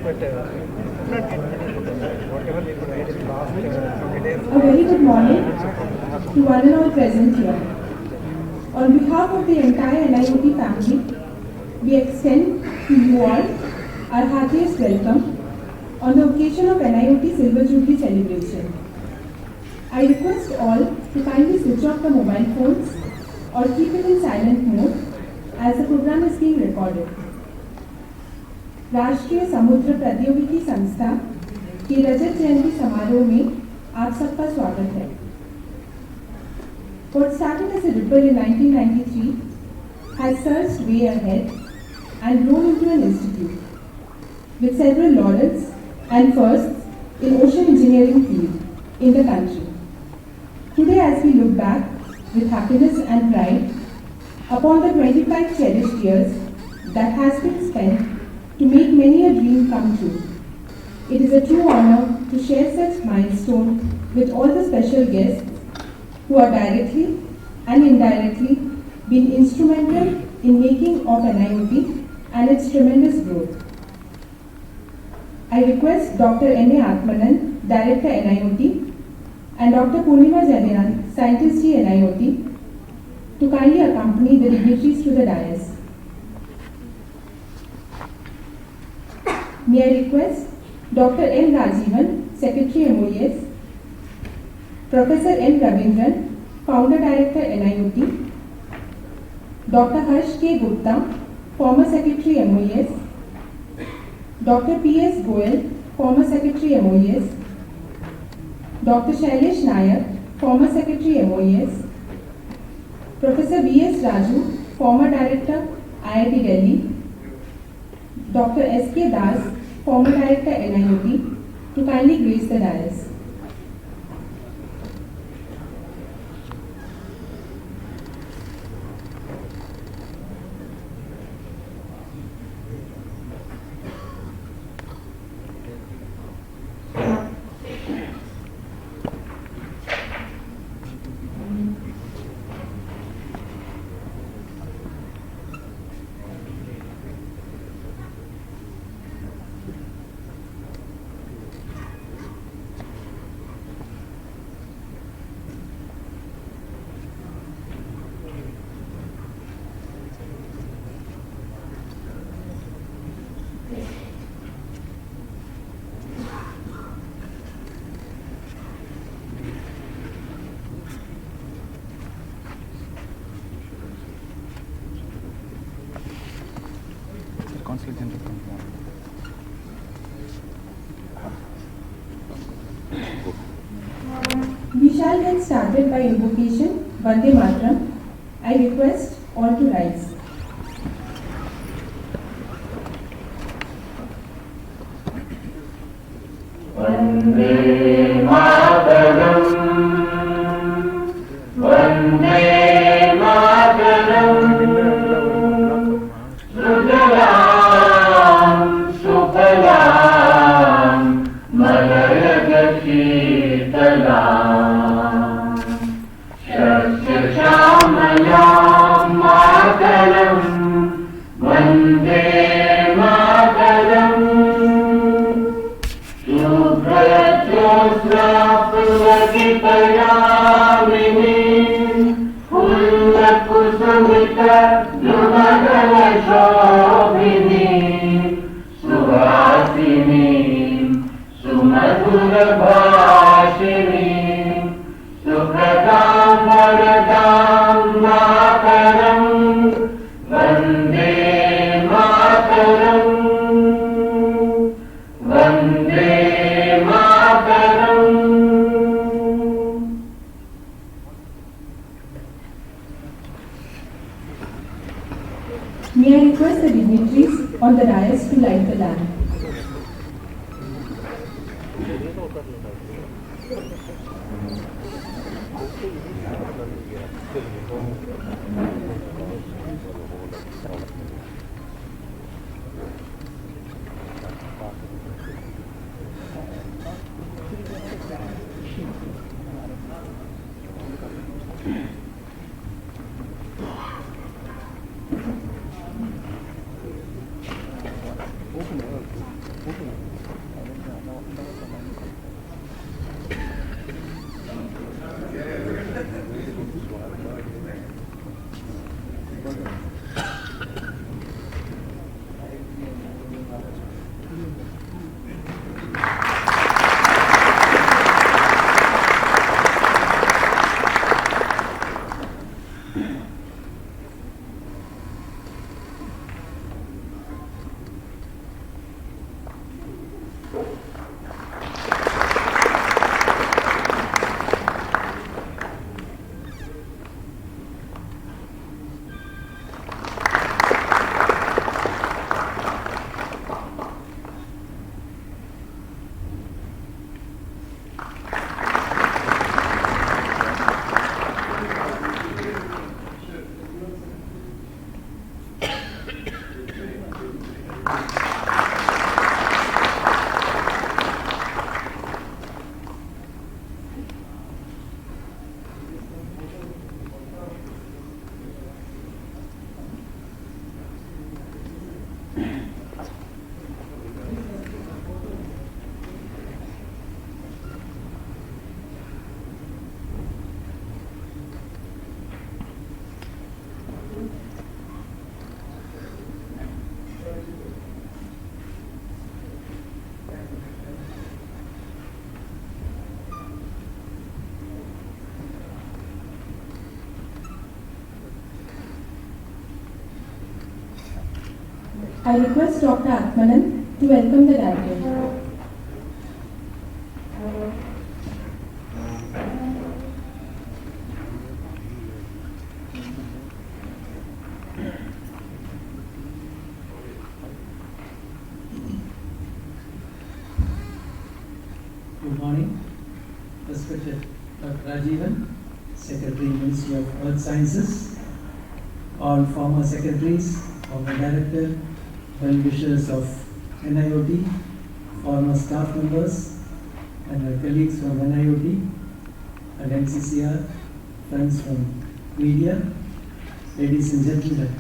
A very good morning to one and all present here. On behalf of the entire NIOT family, we extend to you all our heartiest welcome on the occasion of NIOT Silver Jubilee celebration. I request all to kindly switch off the mobile phones or keep it in silent mode as the program is being recorded. राष्ट्रीय समुद्र प्रौद्योगिकी संस्था की रजत जयंती समारोह में आप सबका स्वागत है. What started as a ripple in 1993 has surged way ahead and grown into an institute with several laurels and firsts in ocean engineering field in the country. Today, as we look back with happiness and pride upon the 25 cherished years that has been spent to make many a dream come true, it is a true honor to share such milestone with all the special guests who are directly and indirectly been instrumental in making of NIOT and its tremendous growth. I request Dr. N.A. Atmanan, Director NIOT, and Dr. Purnima Jadyan, Scientist G NIOT, to kindly accompany the dignitaries to the dais. May I request Dr. M. Rajivan, Secretary MOES, Professor M. Ravindran, Founder Director NIOT, Dr. Harsh K. Gupta, Former Secretary MOES, Dr. P. S. Goel, Former Secretary MOES, Dr. Shailesh Nayak, Former Secretary MOES, Professor V. S. Raju, Former Director IIT Delhi, Dr. S. K. Das, Former Director NIOT, to kindly grace the dais. We shall get started by invocation, Vande Mataram. I request all to rise. Vande Mataram, Vande Mataram, Sujalam, Sufalam, Malayaka Shitalam, Shasya Shamalam Mataram, Vande Mataram, Shubhra Pulakitayamini, Pulla Kusumita, Lumadala Shobhini, Suvasini, Sumadhura Bhashini, Sukhadam Varadam Mataram, Vande Mataram, Vande Mataram. May I request the dignitaries on the dais to light the lamp. I request Dr. Atmanan to welcome the director. Good morning, respected Dr. Rajivan, Secretary, Ministry of Earth Sciences, all former secretaries, former director, well-wishers of NIOT, former staff members, and our colleagues from NIOT and NCCR, friends from media, ladies and gentlemen.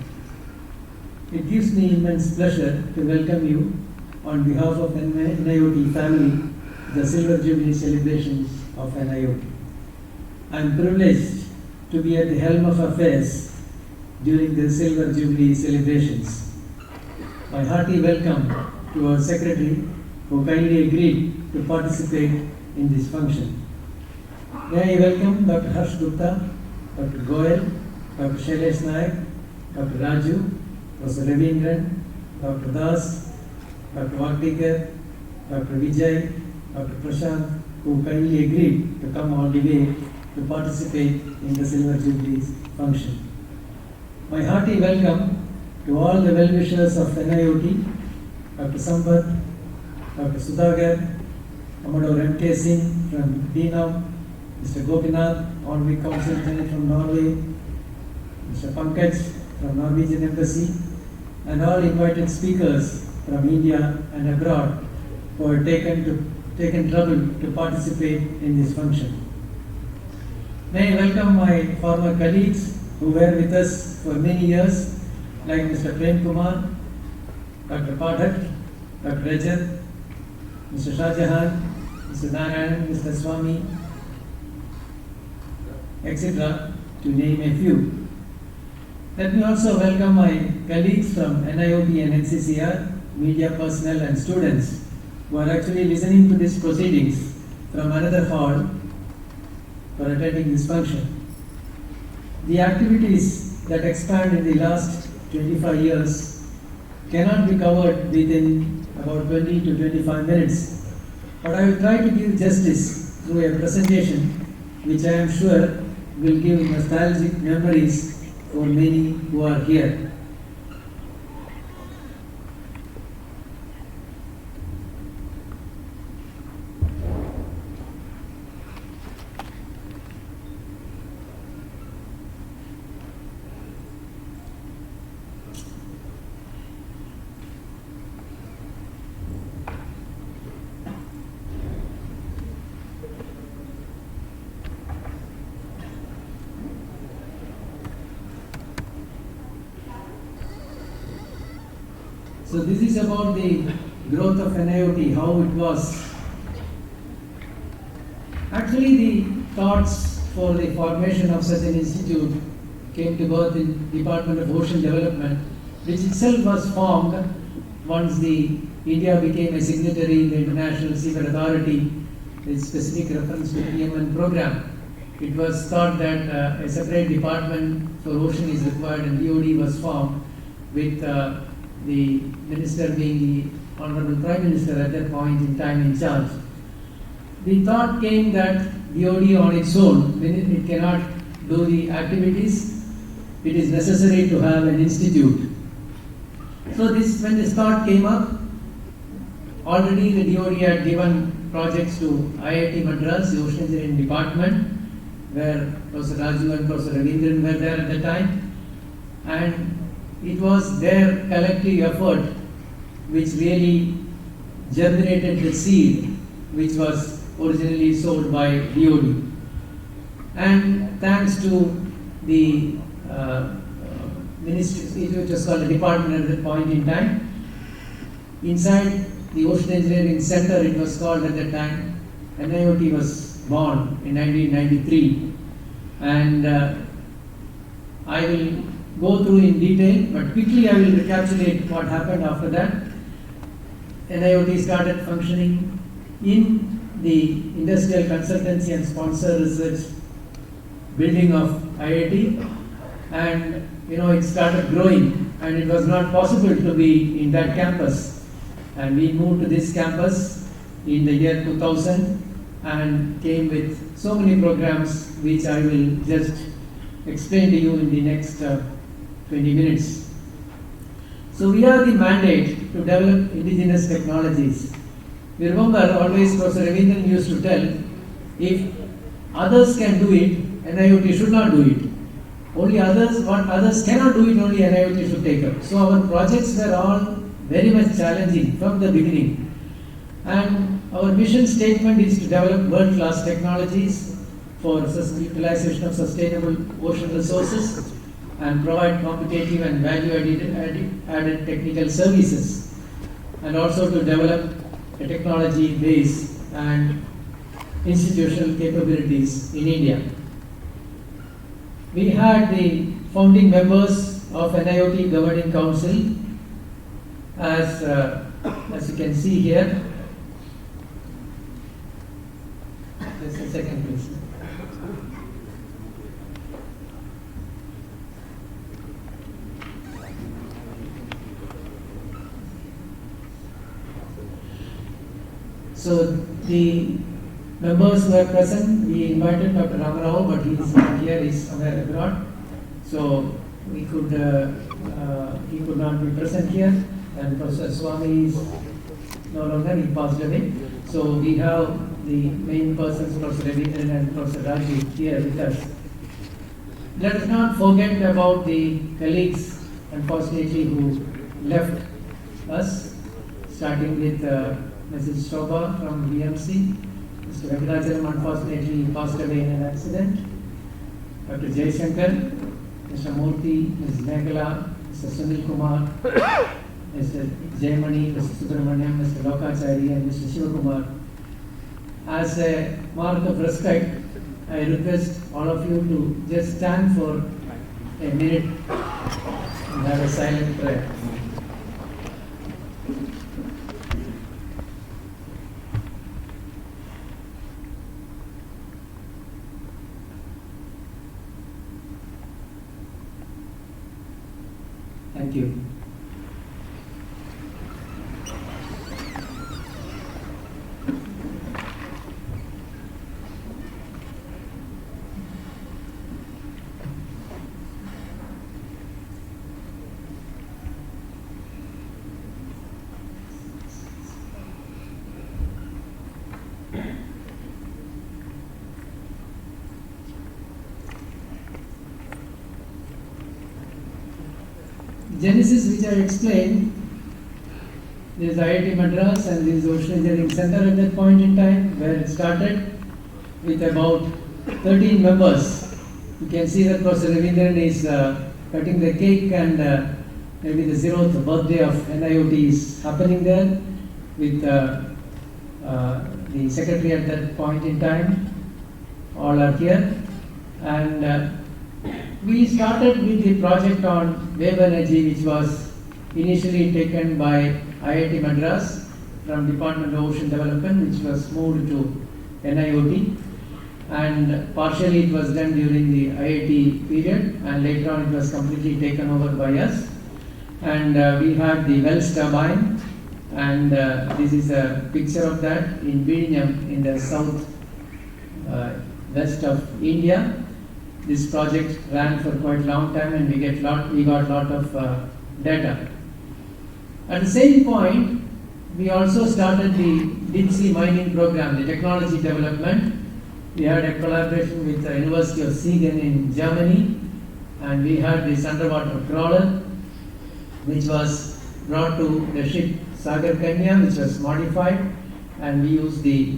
It gives me immense pleasure to welcome you on behalf of NIOT family to the Silver Jubilee celebrations of NIOT. I am privileged to be at the helm of affairs during the Silver Jubilee celebrations. My hearty welcome to our secretary who kindly agreed to participate in this function. May I welcome Dr. Harsh Gupta, Dr. Goyal, Dr. Shailesh Nayak, Dr. Raju, Professor Ravindran, Dr. Das, Dr. Vaktikar, Dr. Vijay, Dr. Prashant, who kindly agreed to come all the way to participate in the Silver Jubilee function. My hearty welcome to all the well-wishers of NIOT, Dr. Sampath, Dr. Sudhagar, Commodore M.K. Singh from Dinam, Mr. Gopinath, Honorary Council General from Norway, Mr. Pankaj from Norwegian Embassy, and all invited speakers from India and abroad who have taken trouble to participate in this function. May I welcome my former colleagues who were with us for many years, like Mr. Prem Kumar, Dr. Pathak, Dr. Rajat, Mr. Shah Jahan, Mr. Narayan, Mr. Swami, etc., to name a few. Let me also welcome my colleagues from NIOT and NCCR, media personnel and students who are actually listening to these proceedings from another hall for attending this function. The activities that expand in the last 25 years cannot be covered within about 20 to 25 minutes, but I will try to give justice through a presentation which I am sure will give nostalgic memories for many who are here. So this is about the growth of NIOT, how it was. Actually, the thoughts for the formation of such an institute came to birth in Department of Ocean Development, which itself was formed once India became a signatory in the International Seabed Authority, with specific reference to PMN program. It was thought that a separate department for ocean is required, and DOD was formed with the minister being the Honorable Prime Minister at that point in time in charge. The thought came that DOD on its own, when it cannot do the activities, it is necessary to have an institute. So when this thought came up, already the DOD had given projects to IIT Madras, the Ocean Engineering Department, where Professor Raju and Professor Ravindran were there at the time, and it was their collective effort which really germinated the seed which was originally sold by DOD. And thanks to the ministry, which was called the department at that point in time, inside the Ocean Engineering Center, it was called at that time, NIOT was born in 1993. And I will go through in detail, but quickly I will recapitulate what happened after that. NIOT started functioning in the industrial consultancy and sponsor research building of IIT, and it started growing, and it was not possible to be in that campus, and we moved to this campus in the year 2000 and came with so many programs which I will just explain to you in the next 20 minutes. So we have the mandate to develop indigenous technologies. We remember always Professor Ravindran used to tell, if others can do it, NIOT should not do it. What others cannot do it, only NIOT should take up. So our projects were all very much challenging from the beginning. And our mission statement is to develop world-class technologies for utilization of sustainable ocean resources and provide competitive and value-added technical services, and also to develop a technology base and institutional capabilities in India. We had the founding members of NIOT Governing Council, as you can see here. Just a second, please. So the members who are present, we invited Dr. Ramarao, but he is not here, he is somewhere abroad. So he could not be present here, and Professor Swami is no longer, he passed away. So we have the main persons, Professor Ravindran and Professor Raju, here with us. Let us not forget about the colleagues, unfortunately, who left us, starting with Mrs. Shobha from BMC. Mr. Venkatachalam unfortunately passed away in an accident. Dr. Jaishankar, Mr. Murthy, Ms. Meghala, Mr. Sunil Kumar, Mr. Jaimani, Mr. Subramaniam, Mr. Lokachari, and Mr. Shivakumar. As a mark of respect, I request all of you to just stand for a minute and have a silent prayer. Thank you. Genesis, which I explained, there is IIT Madras and there is Ocean Engineering Center at that point in time, where it started with about 13 members. You can see that Professor Ravindran is cutting the cake and maybe the 0th birthday of NIOT is happening there with the secretary at that point in time. All are here, and we started with the project on wave energy, which was initially taken by IIT Madras from Department of Ocean Development, which was moved to NIOT, and partially it was done during the IIT period, and later on it was completely taken over by us. And we had the Wells turbine, and this is a picture of that in Birmingham in the south west of India. This project ran for quite a long time, and we got lot of data. At the same point, we also started the deep sea mining program, the technology development. We had a collaboration with the University of Siegen in Germany, and we had this underwater crawler, which was brought to the ship Sagar Kanya, which was modified, and we used the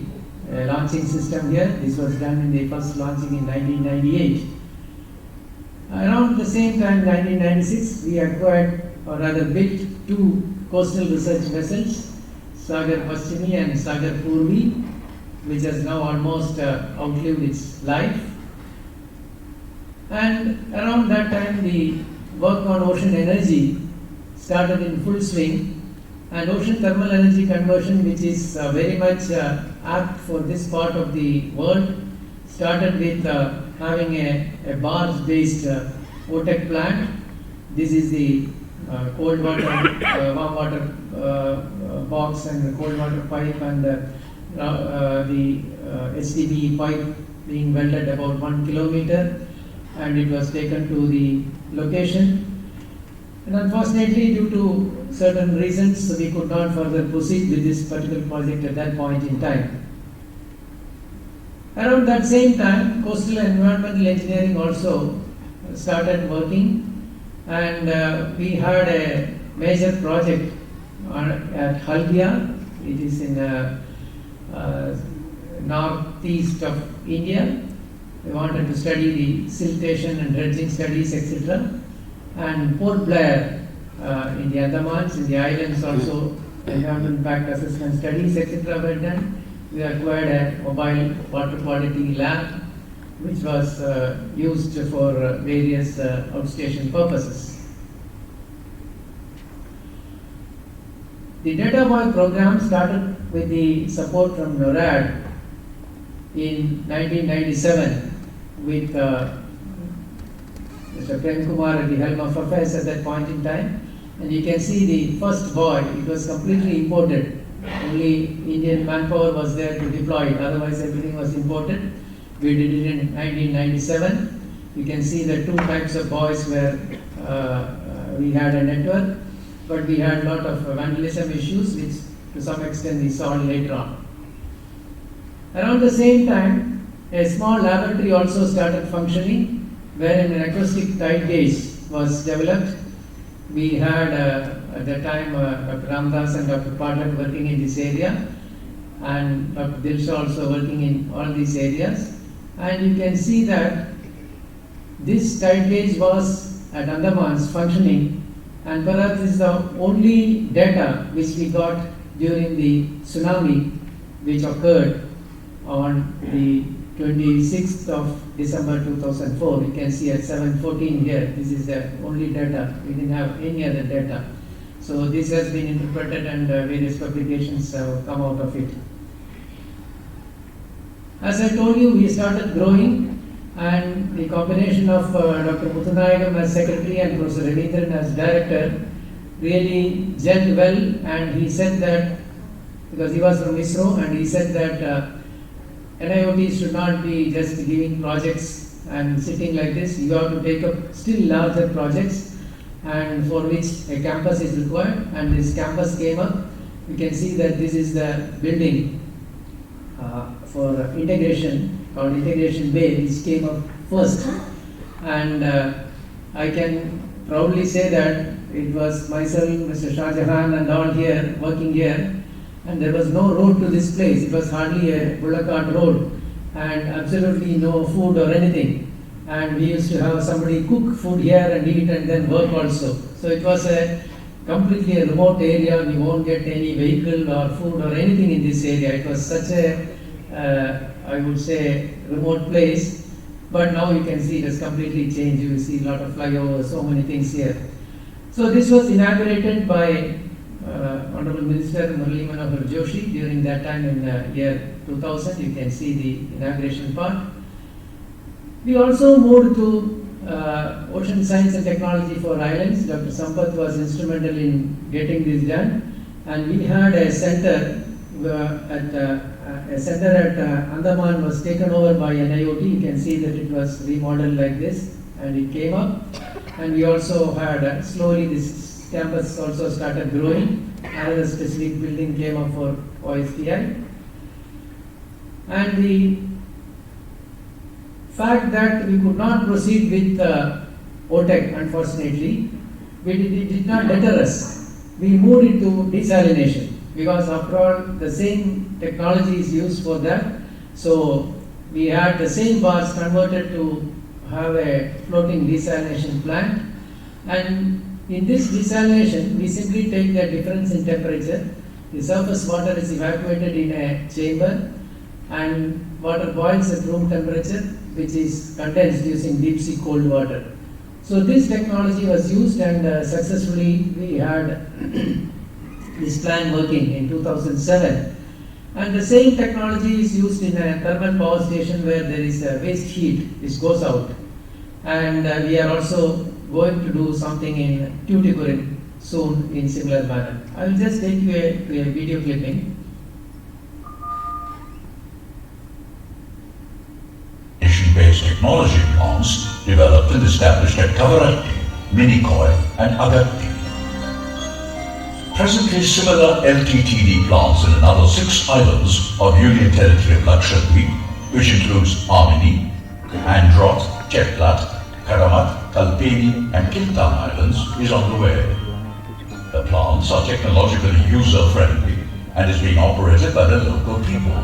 launching system here. This was done in the first launching in 1998. Around the same time, 1996, we acquired, or rather built, two coastal research vessels, Sagar Paschimi and Sagar Purvi, which has now almost outlived its life. And around that time, the work on ocean energy started in full swing, and ocean thermal energy conversion, which is very much apt for this part of the world, started with having a barge-based OTEC plant. This is the cold water, warm water box, and the cold water pipe, and the HDPE pipe being welded about 1 kilometer, and it was taken to the location. And unfortunately, due to certain reasons, we could not further proceed with this particular project at that point in time. Around that same time, coastal and environmental engineering also started working, and we had a major project at Haldia. It is in northeast of India. We wanted to study the siltation and dredging studies, etc. And Port Blair in the Andamans, in the islands also, environmental impact assessment studies, etc. were done. We acquired a mobile water quality lab, which was used for various outstation purposes. The Data Boy program started with the support from NORAD in 1997 with Mr. Prem Kumar at the helm of affairs at that point in time. And you can see the first buoy, it was completely imported. Only Indian manpower was there to deploy it, otherwise everything was imported. We did it in 1997. You can see the two types of buoys where we had a network, but we had a lot of vandalism issues, which to some extent we saw later on. Around the same time, a small laboratory also started functioning, wherein an acoustic tide gauge was developed. We had at that time Dr. Ramdas and Dr. Padak working in this area, and Dr. Dilsha also working in all these areas. And you can see that this tide gauge was at Andamans functioning, and perhaps this is the only data which we got during the tsunami which occurred on the 26th of December 2004. You can see at 7:14 here, this is the only data. We didn't have any other data. So this has been interpreted, and various publications have come out of it. As I told you, we started growing, and the combination of Dr. Muthanayagam as secretary and Professor Ravindran as director really gelled well, and he said that, because he was from ISRO, and he said that NIOT should not be just giving projects and sitting like this. You have to take up still larger projects, and for which a campus is required, and this campus came up. You can see that this is the building for integration, called Integration Bay, which came up first. And I can proudly say that it was myself, Mr. Shah Jahan, and all here, working here, and there was no road to this place. It was hardly a bullock cart road, and absolutely no food or anything. and we used to have somebody cook food here and eat and then work also. So it was a completely a remote area. We won't get any vehicle or food or anything in this area. It was such a, I would say, remote place. But now you can see it has completely changed. You will see a lot of flyovers, so many things here. So this was inaugurated by Honorable Minister Murali Manohar Joshi during that time in year 2000. You can see the inauguration part. We also moved to Ocean Science and Technology for Islands. Dr. Sampath was instrumental in getting this done, and we had a center at Andaman was taken over by NIOT. You can see that it was remodeled like this, and it came up. And we also had slowly this campus also started growing. Another specific building came up for OSTI, and the fact that we could not proceed with OTEC, unfortunately, it did not deter us. We moved into desalination because after all the same technology is used for that. So we had the same bars converted to have a floating desalination plant, and in this desalination we simply take the difference in temperature. The surface water is evacuated in a chamber and water boils at room temperature, which is condensed using deep sea cold water. So this technology was used, and successfully we had this plant working in 2007. And the same technology is used in a thermal power station where there is a waste heat which goes out. And we are also going to do something in Tuticorin soon in similar manner. I will just take you to a video clipping. Based technology plants developed and established at Kavaratti, Minikoi and Agatti. Presently similar LTTD plants in another 6 islands of Union Territory of Lakshadweep, which includes Amini, Androt, Chetlat, Karamat, Kalpeni and Kiltan islands, is on the way. The plants are technologically user-friendly and is being operated by the local people.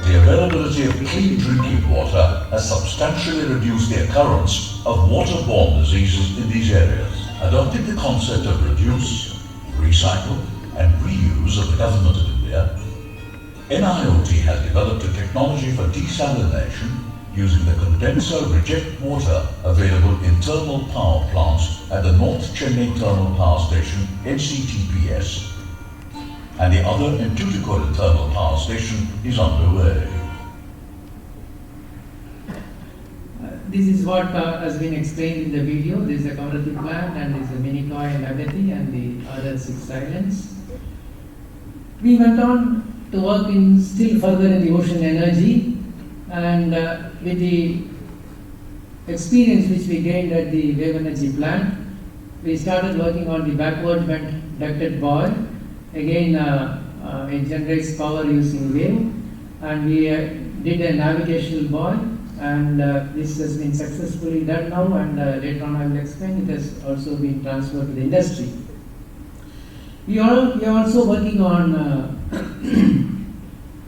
The availability of clean drinking water has substantially reduced the occurrence of waterborne diseases in these areas. Adopting the concept of reduce, recycle and reuse of the Government of India, NIOT has developed a technology for desalination using the condenser reject water available in thermal power plants at the North Chennai Thermal Power Station, NCTPS, and the other in Tuticorin Thermal Power Station is underway. This is what has been explained in the video. This is a Kavaratti plant, and this is a Minikoi and Agatti and the other 6 islands. We went on to work in still further in the ocean energy, and with the experience which we gained at the wave energy plant, we started working on the backward bent ducted buoy. Again, it generates power using wave, and we did a navigational buoy, and this has been successfully done now, and later on I will explain. It has also been transferred to the industry. We are also working on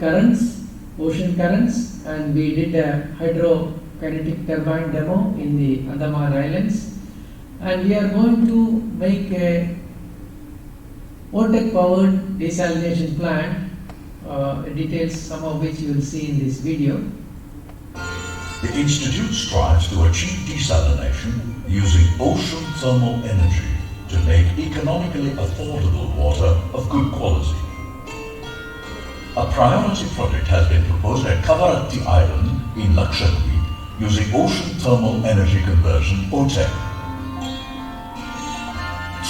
currents, ocean currents, and we did a hydrokinetic turbine demo in the Andaman Islands, and we are going to make a OTEC powered desalination plant, details some of which you will see in this video. The Institute strives to achieve desalination using ocean thermal energy to make economically affordable water of good quality. A priority project has been proposed at Kavaratti Island in Lakshadweep using ocean thermal energy conversion OTEC.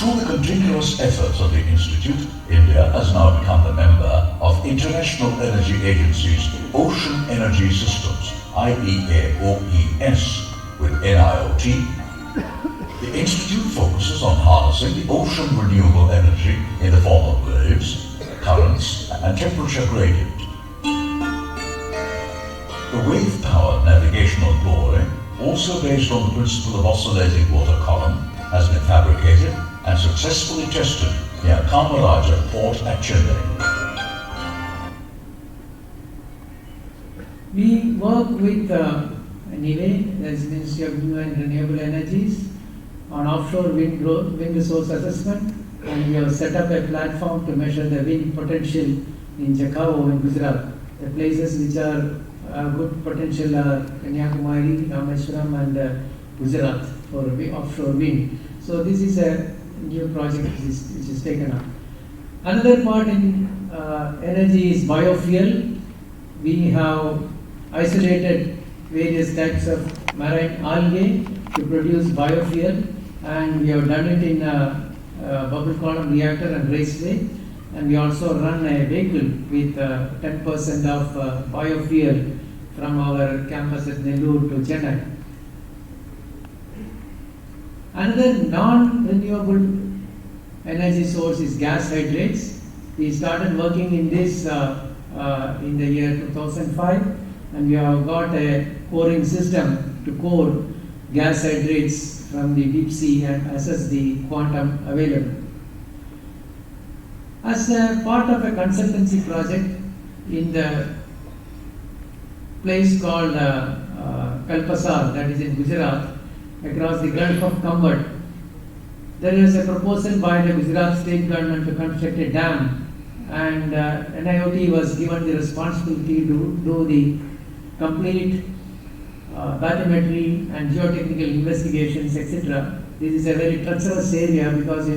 Through the continuous efforts of the Institute, India has now become a member of International Energy Agency's Ocean Energy Systems, IEA-OES, with NIOT. The Institute focuses on harnessing the ocean renewable energy in the form of waves, currents, and temperature gradient. The wave-powered navigational buoy, also based on the principle of oscillating water column, has been fabricated and successfully tested near Kamaraja Port at Chennai. We work with Anyway, there is Ministry of New and Renewable Energies on offshore wind resource assessment, and we have set up a platform to measure the wind potential in Jakhau in Gujarat. The places which are good potential are Kanyakumari, Rameshwaram and Gujarat for offshore wind. So this is a new project which is taken up. Another part in energy is biofuel. We have isolated various types of marine algae to produce biofuel, and we have done it in a bubble column reactor and raceway, and we also run a vehicle with 10% of biofuel from our campus at Nellore to Chennai. Another non-renewable energy source is gas hydrates. We started working in this in the year 2005, and we have got a coring system to core gas hydrates from the deep sea and assess the quantum available. As a part of a consultancy project in the place called Kalpasar, that is in Gujarat, across the Gulf of Cambodge, there is a proposal by the Gujarat state government to construct a dam, and NIOT was given the responsibility to do the complete bathymetry and geotechnical investigations, etc. This is a very treacherous area because the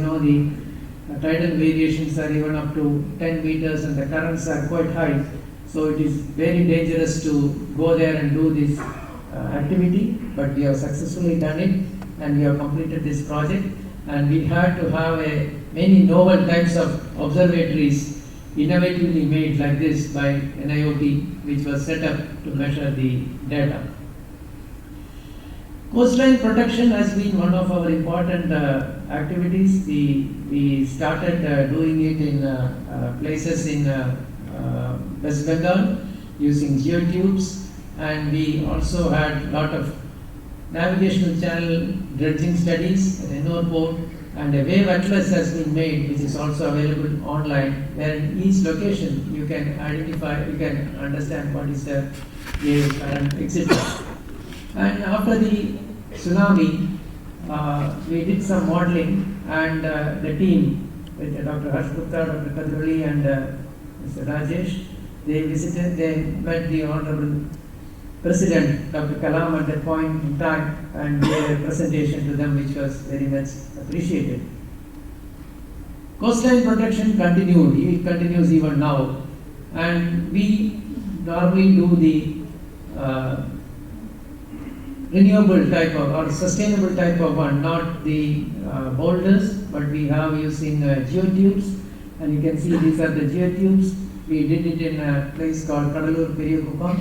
tidal variations are even up to 10 meters and the currents are quite high. So it is very dangerous to go there and do this activity, but we have successfully done it and we have completed this project, and we had to have many novel types of observatories innovatively made like this by NIOT, which was set up to measure the data. Coastline protection has been one of our important activities. We started doing it in places in West Bengal using geotubes, and we also had a lot of navigational channel dredging studies at Ennore Port, and a wave atlas has been made which is also available online, where in each location you can identify, you can understand what is the wave current, etc. And after the tsunami, we did some modeling, and the team with Dr. Harsh Gupta, Dr. Kadroli and Mr. Rajesh, they met the Honorable President Dr. Kalam at that point in time and gave a presentation to them which was very much appreciated. Coastline protection continued, it continues even now, and we normally do the renewable type of or sustainable type of one, not the boulders, but we have using geotubes, and you can see these are the geotubes. We did it in a place called Kadalur Periyakupam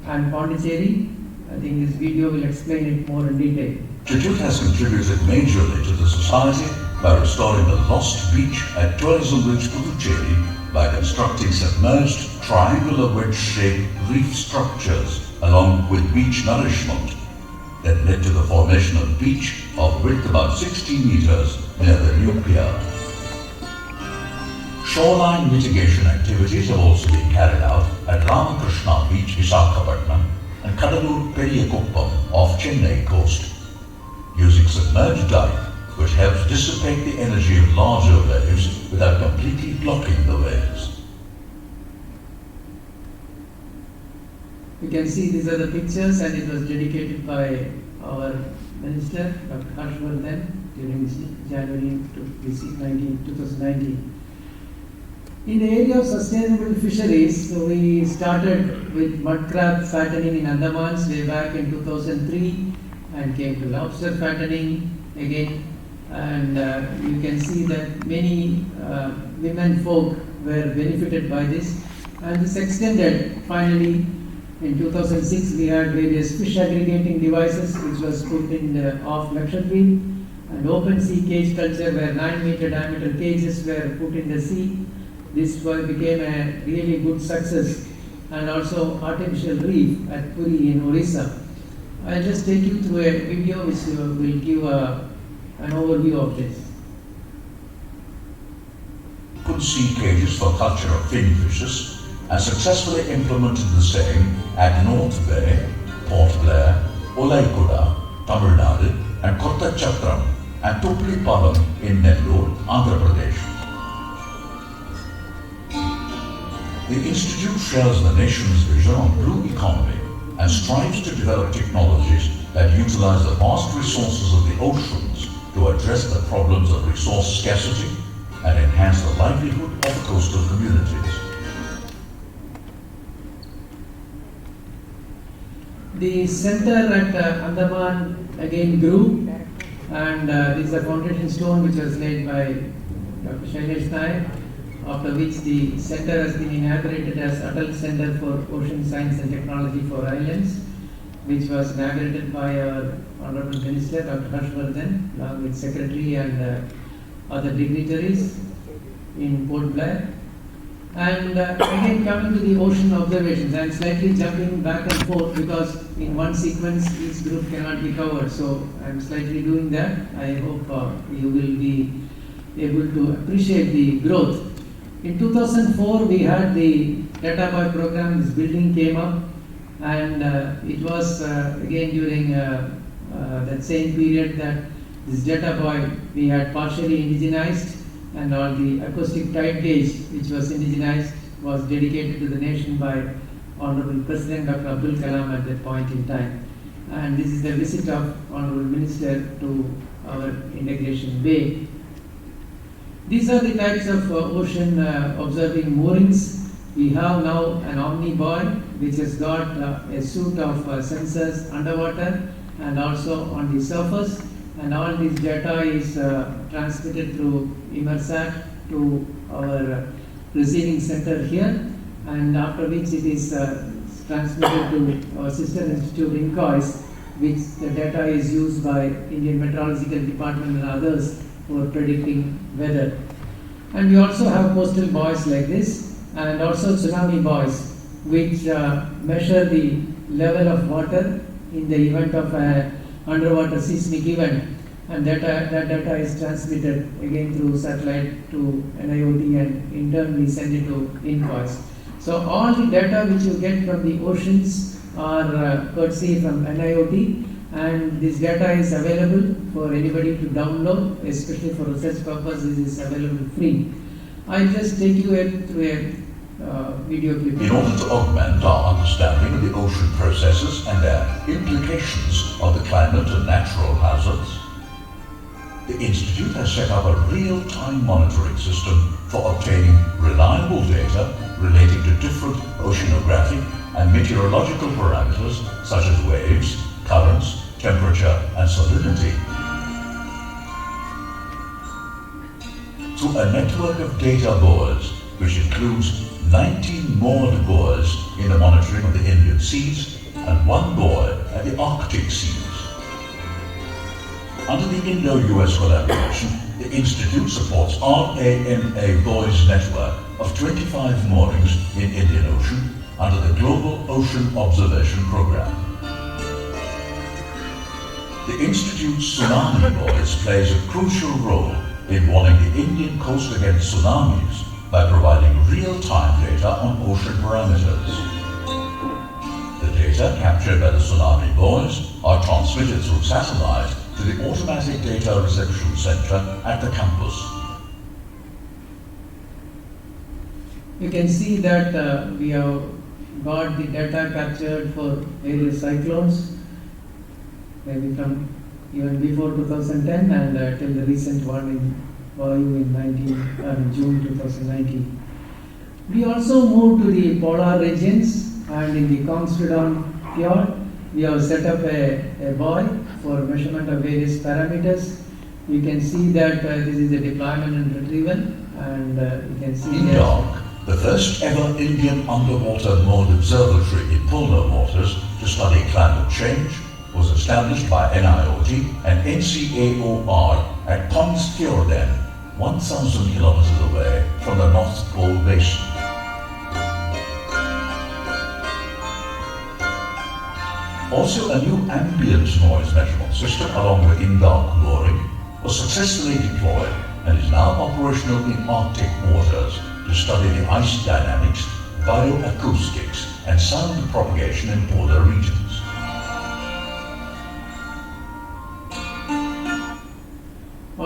and Pondicherry. I think this video will explain it more in detail. NIOT has contributed majorly to the society by restoring the lost beach at Tourism Ridge, Puducherry, by constructing submerged triangular wedge-shaped reef structures along with beach nourishment that led to the formation of beach of width about 60 meters near the new pier. Shoreline mitigation activities have also been carried out at Ramakrishna Beach, Visakhapatnam and Kadalur Periyakupam off Chennai coast, using submerged dike which helps dissipate the energy of larger waves without completely blocking the waves. You can see these are the pictures, and it was dedicated by our Minister, Dr. Harshvardhan, during January 2019. In the area of sustainable fisheries, so we started with mud crab fattening in Andamans way back in 2003 and came to lobster fattening again, and you can see that many women folk were benefited by this, and this extended. Finally in 2006 we had various fish aggregating devices which was put in off Lakshadweep, and open sea cage culture where 9-meter diameter cages were put in the sea. This became a really good success, and also artificial reef at Puri in Orissa. I'll just take you through a video which will give an overview of this. Put sea cages for culture of fin fishes and successfully implemented the same at North Bay, Port Blair, Olaikuda, Tamil Nadu, and Kottachakram and Tuplipalam in Nellore, Andhra Pradesh. The Institute shares the nation's vision on blue economy and strives to develop technologies that utilize the vast resources of the oceans to address the problems of resource scarcity and enhance the livelihood of coastal communities. The center at Andaman again grew, and this is a foundation stone which was laid by Dr. Shailesh Naik, after which the center has been inaugurated as Adult Center for Ocean Science and Technology for Islands, which was inaugurated by our Honorable Minister Dr. Harshvardhan along with Secretary and other dignitaries in Port Blair. And again, coming to the ocean observations, I am slightly jumping back and forth because in one sequence each group cannot be covered, so I am slightly doing that. I hope you will be able to appreciate the growth. In 2004 we had the Data Boy program. This building came up, and it was again during that same period that this Data Boy we had partially indigenized, and all the acoustic tide gauge which was indigenized was dedicated to the nation by Honorable President Dr. Abdul Kalam at that point in time. And this is the visit of Honorable Minister to our integration bay. These are the types of ocean observing moorings. We have now an Omni Buoy which has got a suite of sensors underwater and also on the surface, and all this data is transmitted through Immersat to our receiving center here, and after which it is transmitted to our sister institute INCOIS, which the data is used by Indian Meteorological Department and others for predicting weather. And we also have coastal buoys like this, and also tsunami buoys which measure the level of water in the event of an underwater seismic event, and that data is transmitted again through satellite to NIOT and internally sent it to INCOIS. So all the data which you get from the oceans are courtesy from NIOT, and this data is available for anybody to download, especially for research purposes. It is available free. I'll just take you through a video clip. In order to augment our understanding of the ocean processes and their implications on the climate and natural hazards, the Institute has set up a real-time monitoring system for obtaining reliable data relating to different oceanographic and meteorological parameters such as waves, currents, temperature, and salinity. Through a network of data buoys, which includes 19 moored buoys in the monitoring of the Indian seas and 1 buoy at the Arctic seas. Under the Indo-US collaboration, the Institute supports RANA buoys network of 25 moorings in Indian Ocean under the Global Ocean Observation Program. The Institute's tsunami buoys plays a crucial role in warning the Indian coast against tsunamis by providing real-time data on ocean parameters. The data captured by the tsunami buoys are transmitted through satellite to the Automatic Data Reception Center at the campus. You can see that we have got the data captured for various cyclones, maybe from even before 2010 and till the recent one in Vayu in June 2019. We also moved to the polar regions, and in the Kongsvedon Fjord, we have set up a buoy for measurement of various parameters. You can see that this is a deployment and retrieval, and you can see in dark, the first ever Indian underwater moored observatory in polar waters to study climate change was established by NIOT and NCAOR at Kongsfjorden, 1,000 kilometers away from the North Pole Basin. Also, a new ambient noise measurement system along with in-dark mooring was successfully deployed and is now operational in Arctic waters to study the ice dynamics, bioacoustics, and sound propagation in polar regions.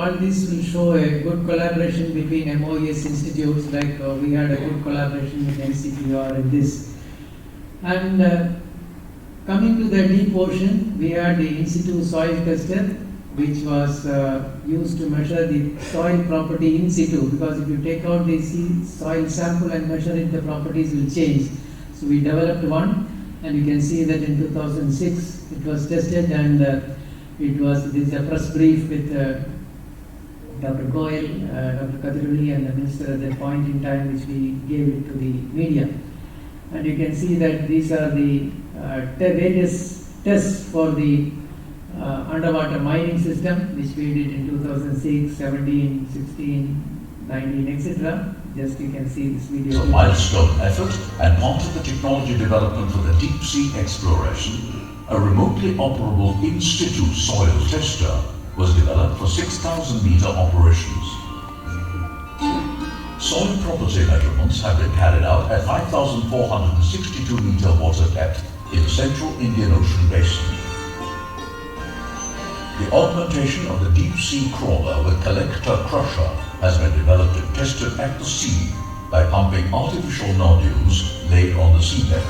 all this will show a good collaboration between MOES institutes, like we had a good collaboration with NCPR in this. And coming to the deep ocean, we had the in situ soil tester, which was used to measure the soil property in situ, because if you take out the soil sample and measure it, the properties will change. So we developed one, and you can see that in 2006 it was tested, and this is a press brief with Dr. Goyal, Dr. Kadiruli and the minister at that point in time, which we gave it to the media. And you can see that these are the various tests for the underwater mining system, which we did in 2006, 17, 16, 19, etc. Just you can see this video. It's a milestone effort and part of the technology development for the deep sea exploration. A remotely operable in-situ soil tester was developed for 6,000 meter operations. Soil property measurements have been carried out at 5,462 meter water depth in the central Indian Ocean basin. The augmentation of the deep sea crawler with collector crusher has been developed and tested at the sea by pumping artificial nodules laid on the seabed.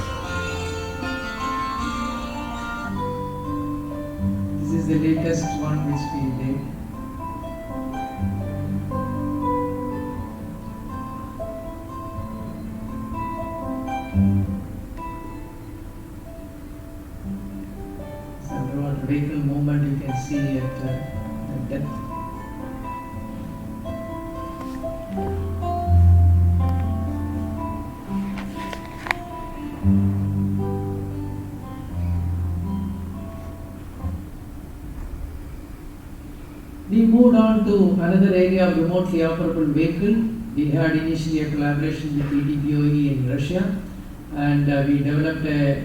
This is the latest one which we did. So underwater vehicle movement you can see at depth. We moved on to another area of remotely operable vehicle. We had initially a collaboration with EDBOE in Russia, and we developed a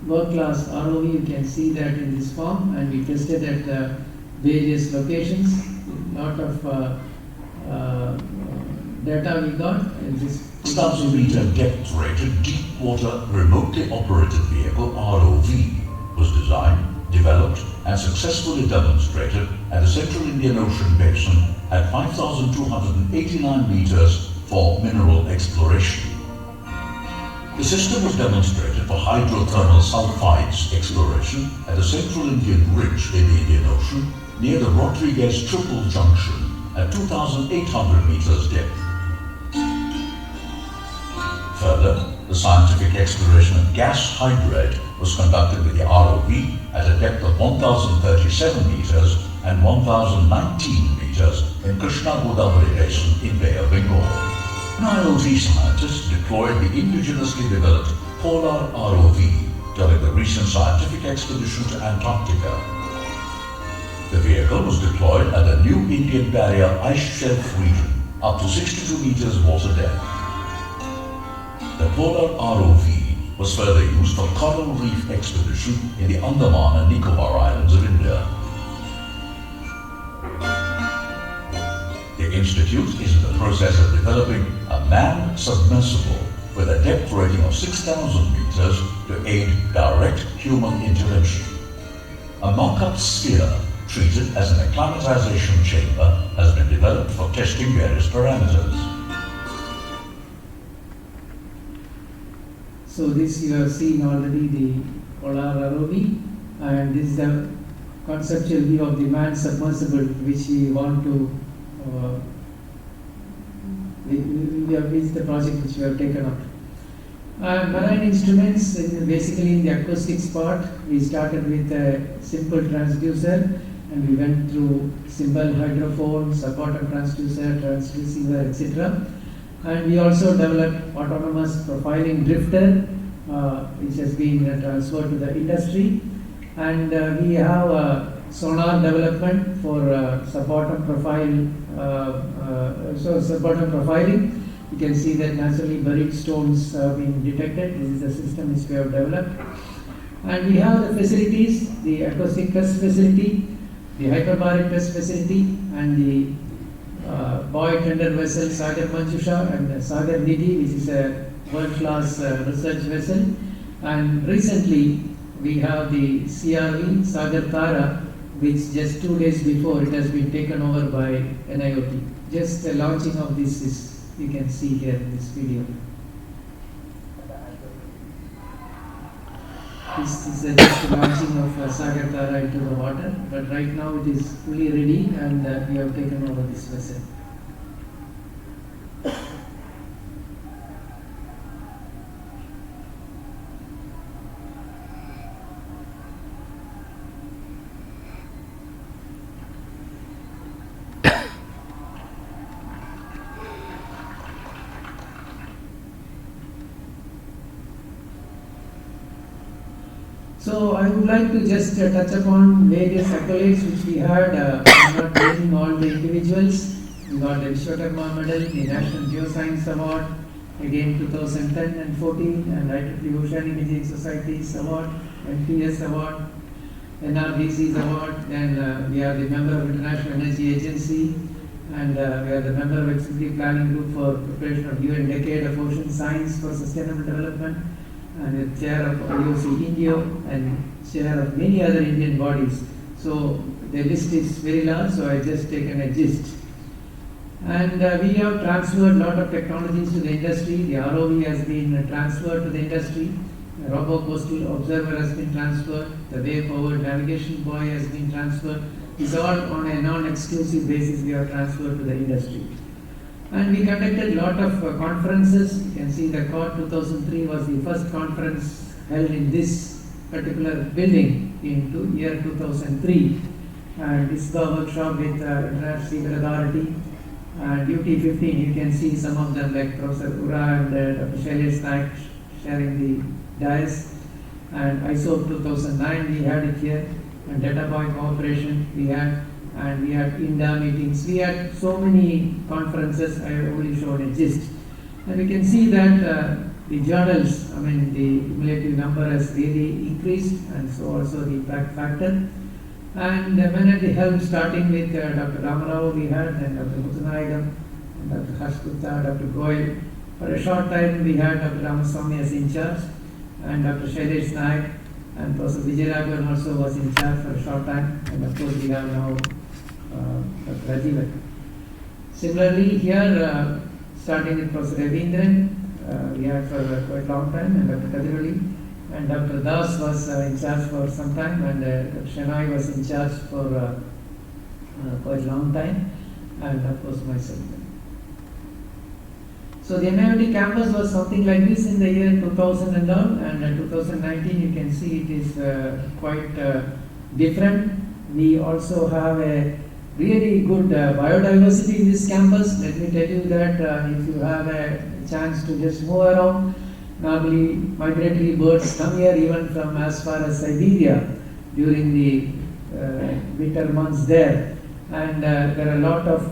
world-class ROV. You can see that in this form, and we tested at various locations. A lot of data we got in this. 6,000 meter depth rated deep water remotely operated vehicle ROV was designed, developed and successfully demonstrated at the Central Indian Ocean Basin at 5,289 meters for mineral exploration. The system was demonstrated for hydrothermal sulfides exploration at the Central Indian Ridge in the Indian Ocean near the Rodriguez Triple Junction at 2,800 meters depth. Further, the scientific exploration of gas hydrate was conducted with the ROV at a depth of 1,037 meters and 1,019 meters in Krishna-Godavari Basin in Bay of Bengal. NIOT scientists deployed the indigenously developed Polar ROV during the recent scientific expedition to Antarctica. The vehicle was deployed at the new Indian Barrier ice shelf region up to 62 meters water depth. The Polar ROV was further used for coral reef expedition in the Andaman and Nicobar Islands of India. The Institute is in the process of developing a manned submersible with a depth rating of 6,000 meters to aid direct human intervention. A mock-up sphere treated as an acclimatization chamber has been developed for testing various parameters. So this you have seen already, the Polar ROV, and this is the conceptual view of the manned submersible which we want to we have reached the project which we have taken up. Marine instruments, basically in the acoustics part, we started with a simple transducer and we went through symbol hydrophone, supporter transducer, transceiver, etc. And we also developed autonomous profiling drifter, which has been transferred to the industry. And we have sonar development for supporter profile. So supporter profiling, you can see that naturally buried stones have been detected. This is the system which we have developed. And we have the facilities, the acoustic test facility, the hyperbaric test facility, and the buoy tender vessel Sagar Manjusha and Sagar Nidhi, which is a world-class research vessel. And recently we have the CRV Sagar Tara, which just 2 days before it has been taken over by NIOT. Just the launching of this is, you can see here in this video. This is just the launching of Sagar Tara into the water, but right now it is fully ready and we have taken over this vessel. So I would like to just touch upon various accolades which we had. I'm not naming all the individuals. We got the Vishwakarma Medal, the National Geoscience Award, again 2010 and 14, and IEEE Ocean Imaging Society's Award, NPS Award, NRDC's Award. Then we are the member of International Energy Agency, and we are the member of Executive Planning Group for preparation of UN Decade of Ocean Science for Sustainable Development, and the chair of IOC India and chair of many other Indian bodies. So the list is very large, so I just taken a gist. And we have transferred a lot of technologies to the industry. The ROV has been transferred to the industry. The Robo-Coastal Observer has been transferred. The Wave-Powered Navigation Buoy has been transferred. These all on a non-exclusive basis we have transferred to the industry. And we conducted a lot of conferences. You can see the COT 2003 was the first conference held in this particular building in year 2003. And this is the workshop with International Civil Authority. And Duty 15, you can see some of them like Professor Ura and Dr. Shailesh Naik sharing the dais. And ISO 2009 we had it here. And Data Point Cooperation we had. And we had INDA meetings. We had so many conferences. I only showed a gist. And we can see that the journals, I mean the cumulative number has really increased, and so also the impact factor. And when at the helm, starting with Dr. Ramarao we had, and Dr. Muthanayagam, and Dr. Harsh Gupta, Dr. Goyal. For a short time we had Dr. Ramaswamy as in charge, and Dr. Shailesh Naik, and Professor Vijayaraghavan also was in charge for a short time, and of course we have now Dr. Rajivan. Similarly here, starting with Professor Ravindran, we had for quite a long time, and Dr. Kadiroli, and Dr. Das was in charge for some time, and Dr. Shenoy was in charge for quite a long time, and of course myself. So the NIOT campus was something like this in the year 2000 and all, and 2019 you can see it is quite different. We also have a really good biodiversity in this campus. Let me tell you that if you have a chance to just move around, normally migratory birds come here even from as far as Siberia during the winter months there. And there are a lot of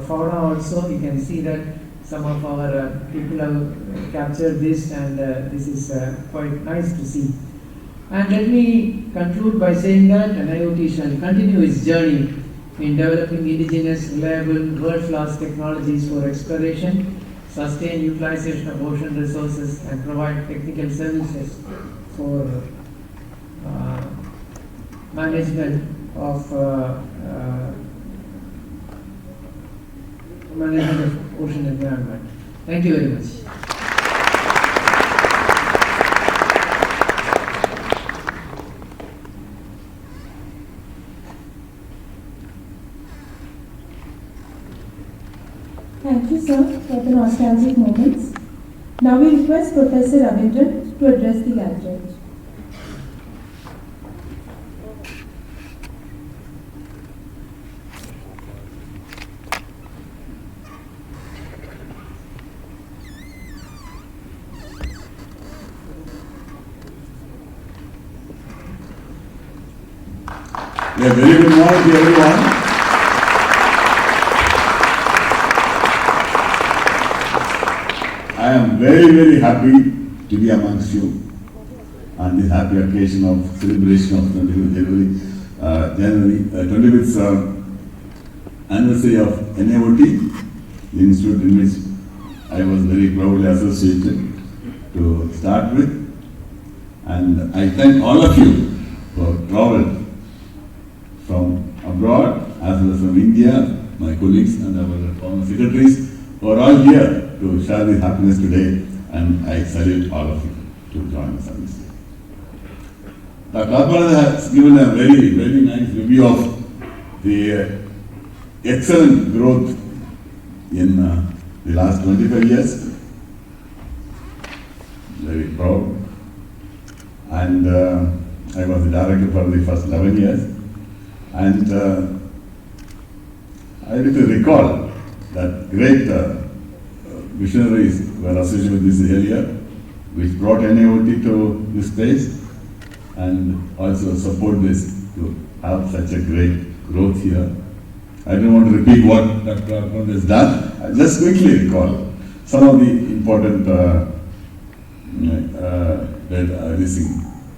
fauna also. You can see that some of our people have captured this, and this is quite nice to see. And let me conclude by saying that NIOT shall continue its journey in developing indigenous, reliable, world-class technologies for exploration, sustained utilization of ocean resources, and provide technical services for management of ocean environment. Thank you very much. Thank you, sir, for the nostalgic moments. Now we request Professor Ravindran to address the gathering. Yeah, very good morning to everyone. I am very, very happy to be amongst you on this happy occasion of celebration of 25th January, 25th anniversary of NIOT, the institute in which I was very proudly associated to start with. And I thank all of you who have traveled from abroad as well as from India, my colleagues and our former secretaries, who are all here to share this happiness today, and I salute all of you to join us on this day. Dr. Aparna has given a very, very nice review of the excellent growth in the last 25 years. Very proud. And I was the director for the first 11 years. And I need to recall that great missionaries were associated with this area, which brought NIOT to this place and also support this to have such a great growth here. I don't want to repeat what Dr. Aparna has done. I'll just quickly recall some of the important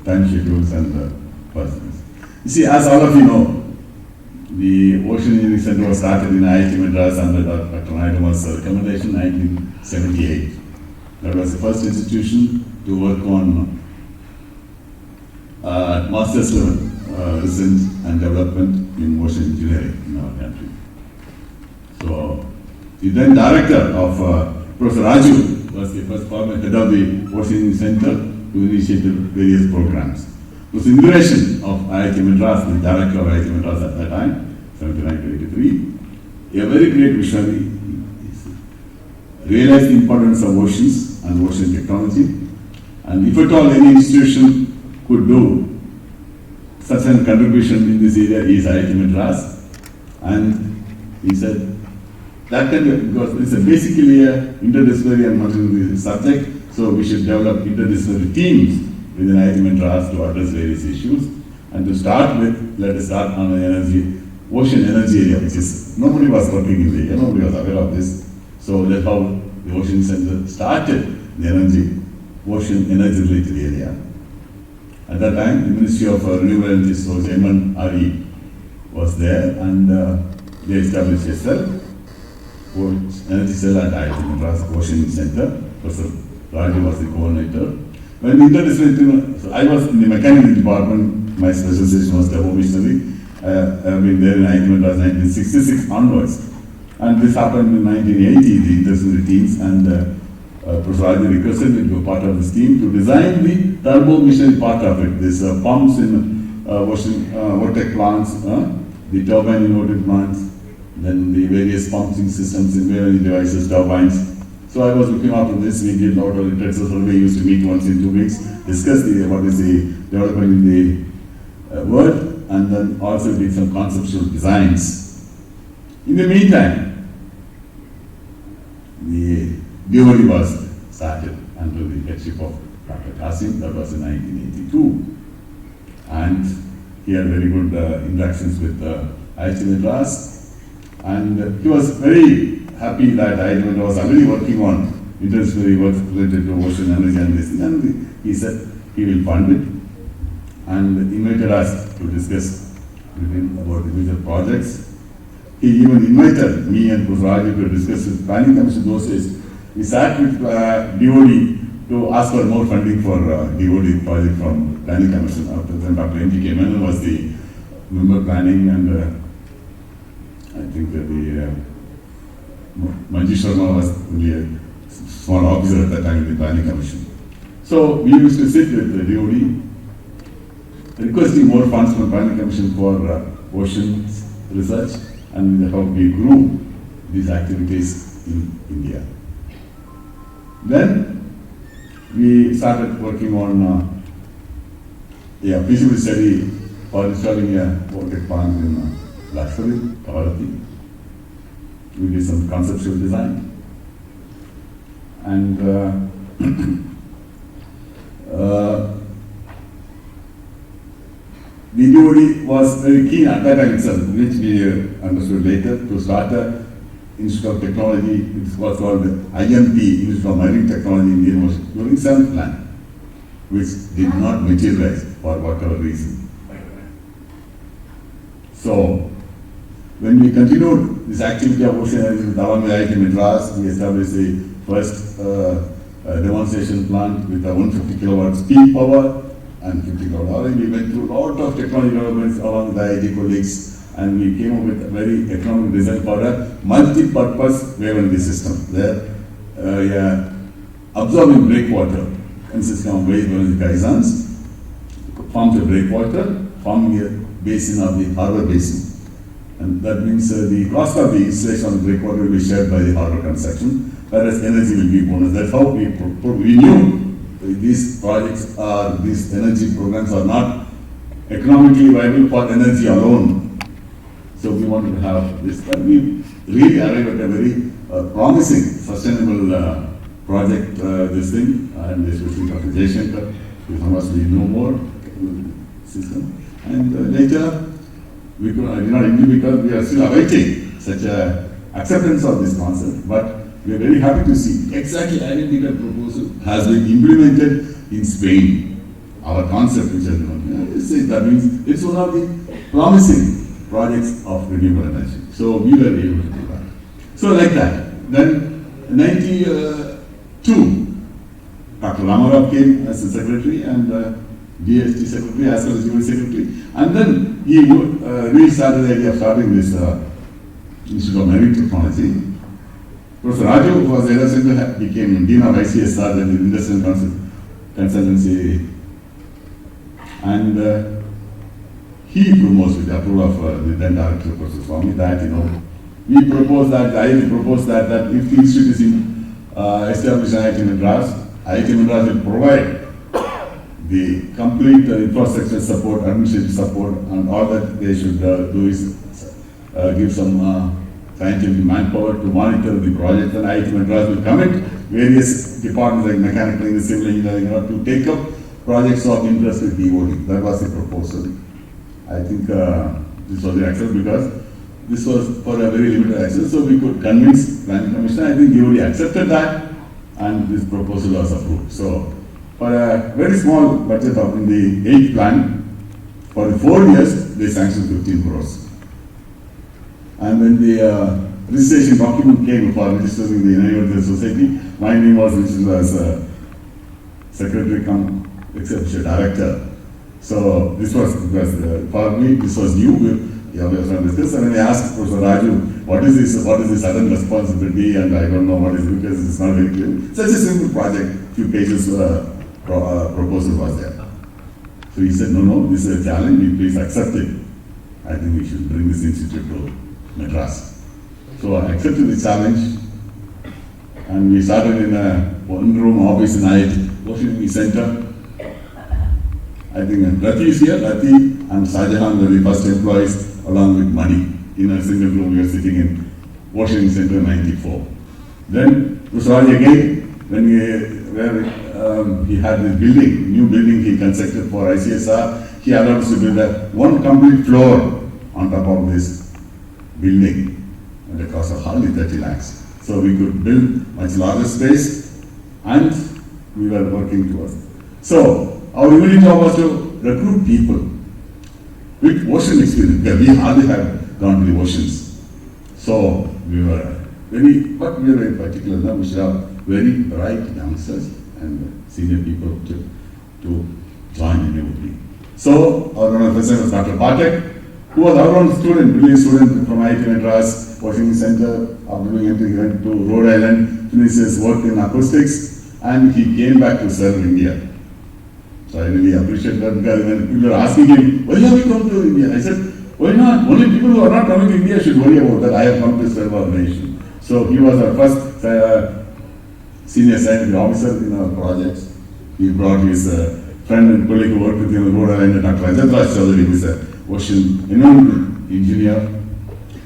time schedules and persons. You see, as all of you know, the Ocean Engineering Center was started in IIT Madras under Dr. Naidu's recommendation in 1978. That was the first institution to work on master's level research and development in ocean engineering in our country. So, the then director of Professor Raju was the first former head of the Ocean Center to initiate various programs. It was the inauguration of IIT Madras, the director of IIT Madras at that time, 79 to 83. A very great visionary, realized the importance of oceans and ocean technology. And if at all any institution could do such a contribution in this area, is IIT Madras. And he said, that can be, because it's basically an interdisciplinary and multidisciplinary subject, so we should develop interdisciplinary teams within IIT Madras to address various issues. And to start with, let us start on the ocean energy area, which is, nobody was working in the area, nobody was aware of this. So that's how the Ocean Center started the ocean energy related area. At that time, the Ministry of Renewable Energy Source, MNRE, was there, and they established a cell, energy cell at IIT Madras Ocean Center. Professor Raju was the coordinator. When the interdisciplinary, so I was in the mechanical department, my specialization was turbo machinery. I've been there in IIT Madras 1966 onwards. And this happened in 1980, the interdisciplinary teams, and Professor Raju requested me to be part of this team to design the turbo machinery part of it. This pumps in vortex plants, the turbine inverted plants, then the various pumping systems in varying devices, turbines. So I was looking after this. We did a lot of literature survey. We used to meet once in 2 weeks, discuss what is the development in the world, and then also did some conceptual designs. In the meantime, the Jubilee was started under the headship of Dr. Qasim. That was in 1982. And he had very good interactions with IIT Madras. And he was very happy that IIT Madras was already working on interdisciplinary work related to ocean energy and this. And he said he will fund it and invited us to discuss with him about the future projects. He even invited me and Professor Raju to discuss with Planning Commission those days. We sat with DOD to ask for more funding for DOD project from Planning Commission. After then, Dr. N.T.K. Menon was the member planning, and I think that the Manju Sharma was only a small officer at that time in the Planning Commission. So we used to sit with the DOD, requesting more funds from Planning Commission for oceans research, and how we grew these activities in India. Then we started working on a feasibility study for installing a vortex plant in Lakshari, Kavalati. We did some conceptual design, and the DOD was very keen at that time itself, which we understood later, to start a Institute of Technology. It was called the IMT, Institute of Marine Technology in Indian Ocean, during 7th plan, which did not materialize for whatever reason. So, when we continued this activity of ocean energy with IIT Madras, we established the first demonstration plant with a 150 kilowatts peak power and 50 crore. Already we went through a lot of technology developments along with the IT colleagues, and we came up with a very economic design for a multi-purpose wave energy system. There, absorbing breakwater consisting of wave energy caissons, forms a breakwater, forming a basin of the harbor basin. And that means the cost of the installation of the breakwater will be shared by the harbor construction, whereas energy will be bonus. That's how we knew these projects these energy programs are not economically viable for energy alone. So we wanted to have this, but we really arrived at a very promising, sustainable project, this thing, and especially Dr. Jaishankar, who must be no more system. And later, we did not agree because we are still awaiting such a acceptance of this concept, but we are very happy to see exactly identical proposal has been implemented in Spain. Our concept, which has been, that means it's one of the promising projects of renewable energy. So we were able to do that. So like that. Then 92, Dr. Ramarao came as the secretary and DST secretary as well as Jubilee secretary. And then he really started the idea of starting this Institute of Marine Technology. Professor Raju, who was the head of center, became Dean of ICSR, then the Industrial Consultancy. And he proposed, with the approval of the then director, Professor Swami, that, we proposed that, the IIT proposed that if the institute is established in IIT Madras will provide the complete infrastructure support, administrative support, and all that they should do is give some scientific manpower to monitor the project, and IIT Madras will commit various departments like mechanical engineering, civil engineering, to take up projects of interest with DOD. That was the proposal. I think this was the access because this was for a very limited access, so we could convince Planning Commission. I think DOD accepted that, and this proposal was approved. So for a very small budget of in the 8th plan, for the 4 years, they sanctioned 15 crores. And when the registration document came for registering the NIOT society, my name was listed as secretary cum executive director. So this was because for me this was new. We have discussed, and I asked Professor Raju, what is this sudden responsibility, and I don't know what is it because it's not very clear. Such a simple project, few pages proposal was there. So he said, no, this is a challenge, you please accept it. I think we should bring this institute to Madras. So I accepted the challenge, and we started in a one-room office in IIT Washington Center. I think Rati is here. Rati and Shahjahan were the first employees along with Mani. In a single room we were sitting in Washington Center in 94. Then Usraj again, when he had this building, new building he constructed for ICSR, he allowed us to build one complete floor on top of this building at the cost of hardly 30 lakhs. So we could build much larger space, and we were working towards it. So our immediate job was to recruit people with ocean experience, because we hardly had gone to the oceans. So we were very particular now. We should have very bright youngsters and senior people to join the Jubilee. So our professor was Dr. Patek, who was our own student, brilliant student from IIT Madras, Washington Center. After doing entry, he went to Rhode Island, finished his work in acoustics, and he came back to serve India. So I really appreciate that, because when people are asking him, why have you come to India? I said, why not? Only people who are not coming to India should worry about that. I have come to serve our nation. So he was our first senior scientific officer in our projects. He brought his friend and colleague who worked with him in Rhode Island, Dr. Rajat Raj Chaudhary, who is an ocean engineer.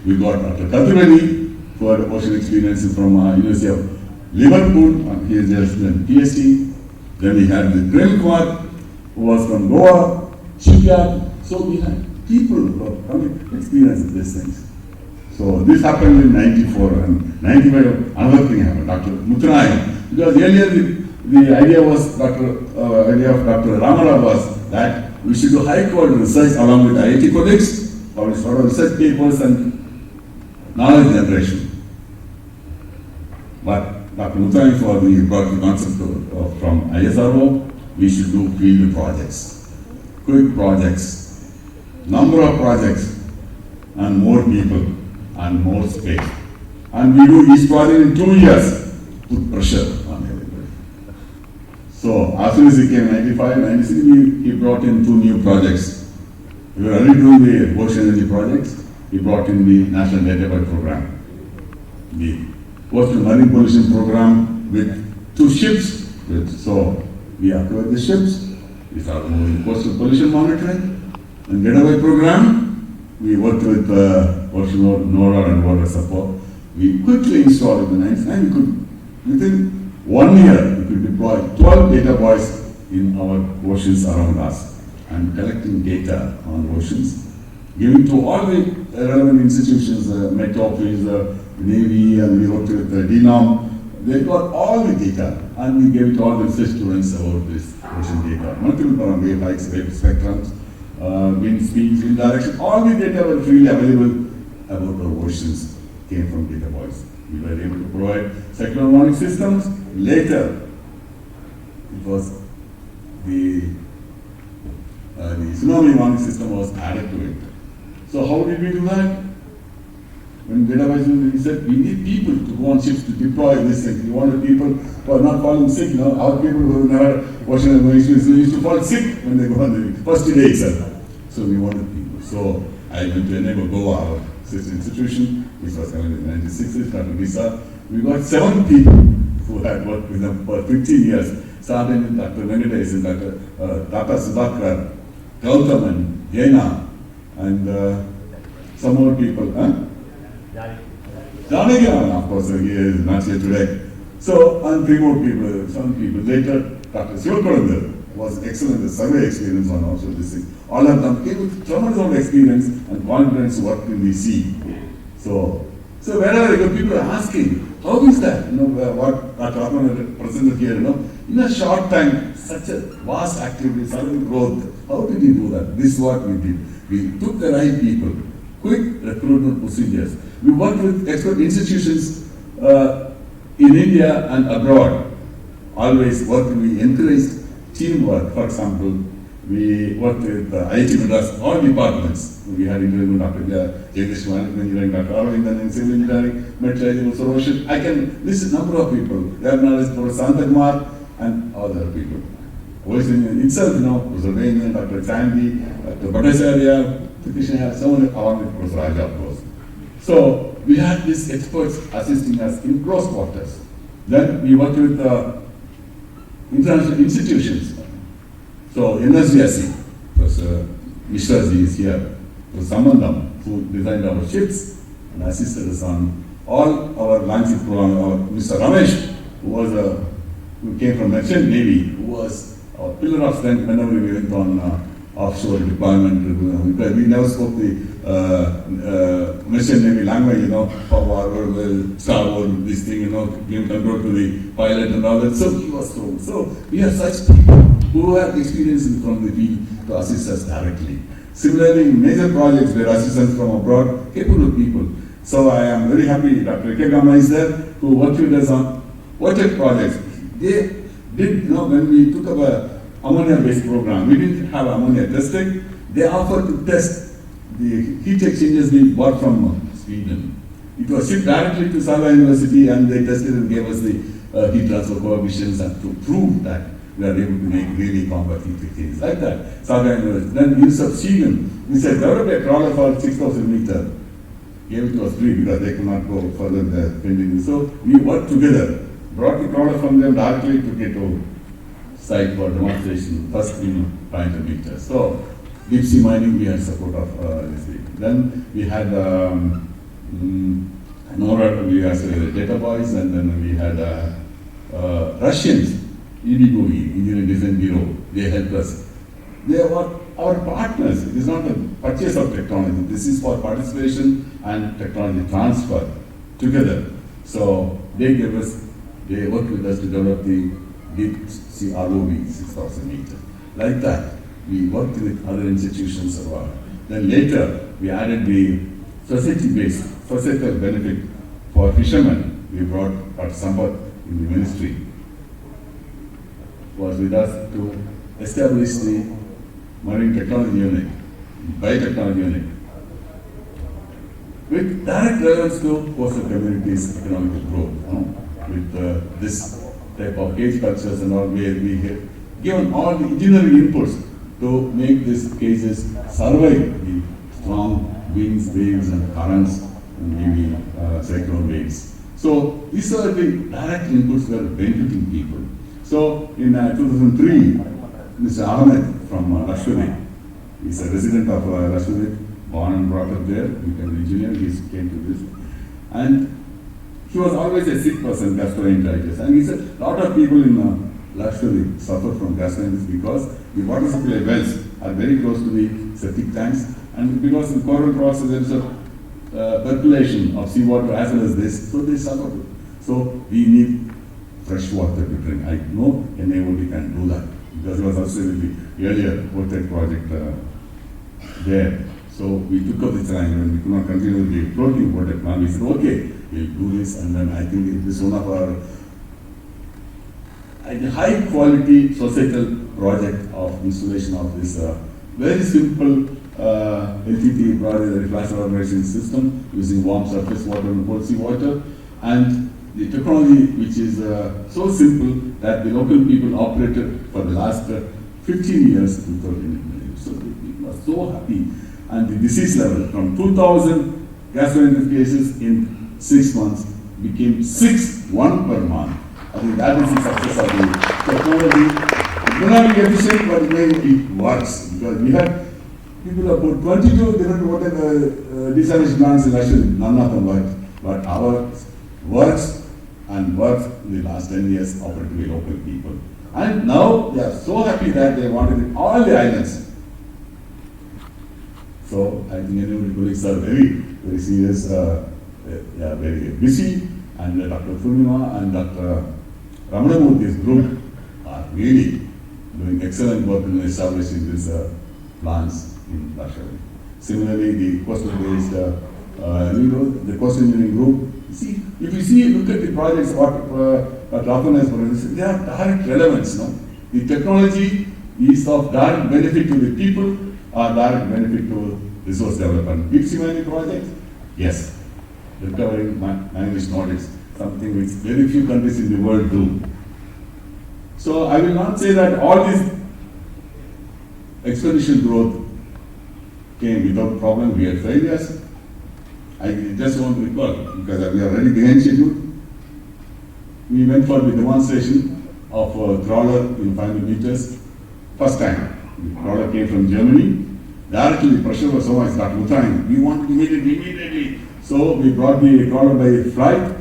We got Dr. Kathurani, who had ocean experience from University of Liverpool, and he has just done PhD. Then we had the Prem Kumar, who was from Goa, shipyard. So we had people who have experience with these things. So this happened in 94, and 95, another thing happened, Dr. Muthanai. Because earlier the idea was, idea of Dr. Ramarao was that we should do high quality research along with IIT colleagues, publish a lot of research papers and knowledge generation. But Dr. Muthanai brought the concept from ISRO, we should do field projects. quick projects, number of projects, and more people, and more space. And we do each project in 2 years, put pressure on everybody. So as soon as he came in 95, 96, he brought in 2 new projects. We were already doing the ocean energy projects. He brought in the National Database Program, the Coastal Marine Pollution Program with 2 ships. So we acquired the ships. We started moving coastal pollution monitoring and getaway program. We worked with Ocean NORAD and water support. We quickly installed the 99. We could, within 1 year, we could deploy 12 data buoys in our oceans around us and collecting data on oceans, giving to all the relevant institutions, Met Office, Navy, and we worked with DNOM. They got all the data, and we gave it to all the research students about this ocean data. Multiple wave heights, wave spectrums, wind speeds, wind direction, all the data were freely available about our oceans, came from data buoys. We were able to provide cyclone warning systems. Later, it was the tsunami warning system was added to it. So how did we do that? When database, we said we need people to go on ships to deploy this thing. We wanted people who are not falling sick. Our people who never ocean experience used to fall sick when they go on the first day itself. So we wanted people. So I went to enable Goa, our sister institution, which was coming in the 1960s, started Visa. We got 7 people who had worked with them for 15 years, starting with Dr. Venkatesh, Dr. Sudhakar, Gautam and Jena, and some more people. Janagiran, of course, he is not here today. So, and 3 more people, some people. Later, Dr. Sivakarandar was excellent, the survey experience on also this thing. All of them came with tremendous amount of experience and confidence worked in the sea. So wherever you go, people are asking, how is that? What Dr. Rahman presented here, in a short time, such a vast activity, sudden growth. How did you do that? This is what we did. We took the right people, quick recruitment procedures. We worked with expert institutions in India and abroad. Always worked, we encouraged teamwork. For example, we worked with IIT Madras, all departments. We had interviewed Dr. Jagdish Engineering, Dr. Aravindan in civil engineering, meteorology, also ocean. I can list a number of people. There are Professor Santakumar and other people. Ocean itself, was Ravinan, Dr. Chandy, Dr. Bhattacharya, Krishna, someone along with Professor Raja, of course. So we had these experts assisting us in close quarters. Then we worked with international institutions. So NSGSC, Professor Mishraji is here. Professor Samandam, who designed our ships and assisted us on all our launching program. Mr. Ramesh, who came from Merchant Navy, who was our pillar of strength whenever we went on offshore deployment. We never spoke the Merchant Navy language, forward, starboard, this thing, gave control to the pilot and all that. So he was thrown. So we have such people who have experience from the field to assist us directly. Similarly, in major projects where assistance from abroad, capable people. So I am very happy Dr. Ikegama is there, who worked with us on water projects. They did, when we took up a ammonia-based program, we didn't have ammonia testing. They offered to test the heat exchangers we bought from Sweden. It was shipped directly to Sala University, and they tested and gave us the heat transfer coefficients and to prove that we are able to make really compact heat exchangers like that. Saga University. Then use of Sweden, we said, develop a crawler for 6,000 meters. Gave it to us free because they could not go further than pending. So we worked together, brought the crawler from them directly to get to site for demonstration, first 500 meters. So deep sea mining, we had support of this thing. Then we had NORAD, we had data boys, and then we had Russians, EDBOE, Engineering Design Bureau. They helped us. They were our partners. It is not a purchase of technology. This is for participation and technology transfer together. So they worked with us to develop the deep sea ROV 6,000 meters. Like that, we worked with other institutions abroad. Then later, we added the society-based, societal benefit for fishermen. We brought Dr. Sampath in the ministry, was with us to establish the Marine Technology Unit, Biotechnology Unit, with direct relevance to coastal communities' economic growth, with this type of cage cultures and all, where we have given all the engineering inputs to make these cages survive the strong winds, waves, and currents, and maybe cyclone waves. So these are the direct inputs that are benefiting people. So in 2003, Mr. Ahmed from Lakshadweep, he's a resident of Lakshadweep, born and brought up there, he's an engineer, he came to this. And he was always a sick person, gastroenteritis. And he said a lot of people in Lakshadweep suffer from gastroenteritis because the water supply wells are very close to the septic tanks, and because in coral process there is a percolation of seawater as well as this, so they suffer. So we need fresh water to drink. I know NIOT can do that because it was also with the earlier Vortex project there. So we took up the challenge and we could not continue with the floating project. Now we said, okay, we'll do this, and then I think it is one of our high quality societal project of installation of this very simple LTT project, the flash organization system, using warm surface water and cold sea water, and the technology which is so simple that the local people operated for the last 15 years without any money. So we were so happy. And the disease level from 2,000 gastroenteritis cases in 6 months became 1 per month. I think that is the success of the technology. It may not be efficient, but it works. Because we had people about 22 different water desalination plants in Russia, none of them worked. But ours works and worked in the last 10 years offered to the local people. And now they are so happy that they wanted all the islands. So I think NIOT colleagues are very serious, they are very busy, and Dr. Purnima and Dr. Ramanamurthy's group are really doing excellent work in establishing these plants in Lakshadweep. Similarly, the coastal-based, the coastal engineering group. See, if you see, look at the projects what Rapan has presented, they have direct relevance. No? The technology is of direct benefit to the people, or direct benefit to resource development. Deep sea mining project, yes. Recovering managed knowledge, something which very few countries in the world do. So I will not say that all this exponential growth came without problem. We had failures. I just want to recall, because we are already behind schedule. We went for the demonstration of a crawler in 500 meters. First time, the crawler came from Germany. Directly, the pressure was so much that we want immediately. So we brought the crawler by flight,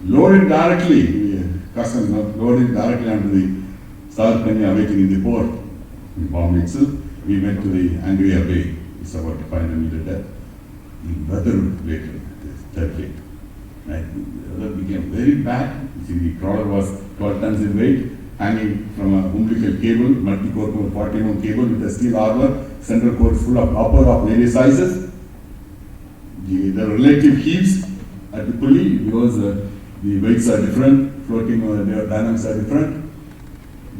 loaded directly, customs loaded directly onto the South Kenya waiting in the port in Bombay itself. We went to the Angria Bay. It's about 500 meter depth. The weather later, terrific. Right? The weather became very bad. You see, the crawler was 12 tons in weight, hanging from a umbilical cable, multi-core 40mm cable with a steel arbor. Central core is full of copper of various sizes. The relative heaves at the pulley, because the weights are different, floating their dynamics are different.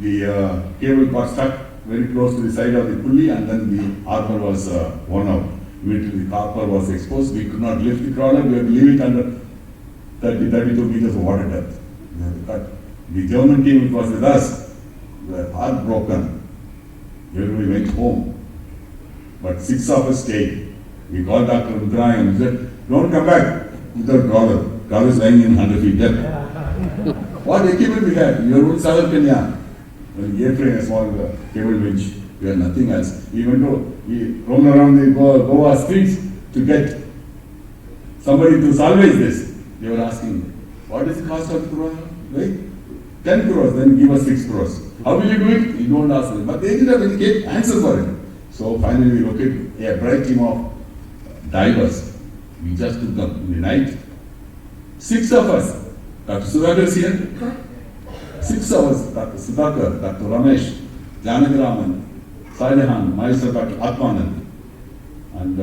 The cable got stuck very close to the side of the pulley, and then the arbor was worn out. Immediately the copper was exposed. We could not lift the crawler. We had to leave it under 32 meters of water depth. The German team which was with us were heartbroken. Everybody went home. But 6 of us stayed. We called Dr. Rudrayan and said, don't come back without crawler. Crawler is lying in 100 feet depth. What equipment we had? Your own Southern Kenya. When we airframe, a small cable winch, we had nothing else. We roamed around the Goa streets to get somebody to salvage this. They were asking, what is the cost of the crawler? Right? 10 crores, then give us 6 crores. How will you do it? You don't ask them. But they didn't have any answer for it. So finally we located a bright team of divers. We just took them in the night. 6 of us. Dr. Sudhakar is here. 6 of us. Dr. Sudhakar, Dr. Ramesh, Janagiraman, Saidahan, myself, Dr. Atmanand, and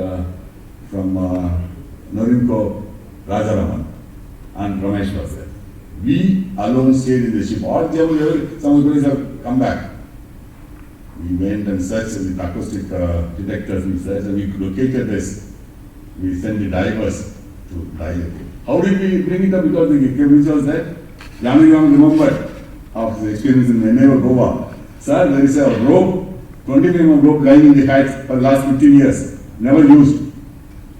from Norinco, Rajaraman, and Ramesh was there. We alone stayed in the ship. All German, some of the police have come back. We went and searched with acoustic detectors. We searched and we located this. We sent the divers to dive it. How did we bring it up? Because the cable was there. Yamayam remembered of the experience in Never Goa. Sir, there is a rope, 20 mm rope lying in the heights for the last 15 years, never used.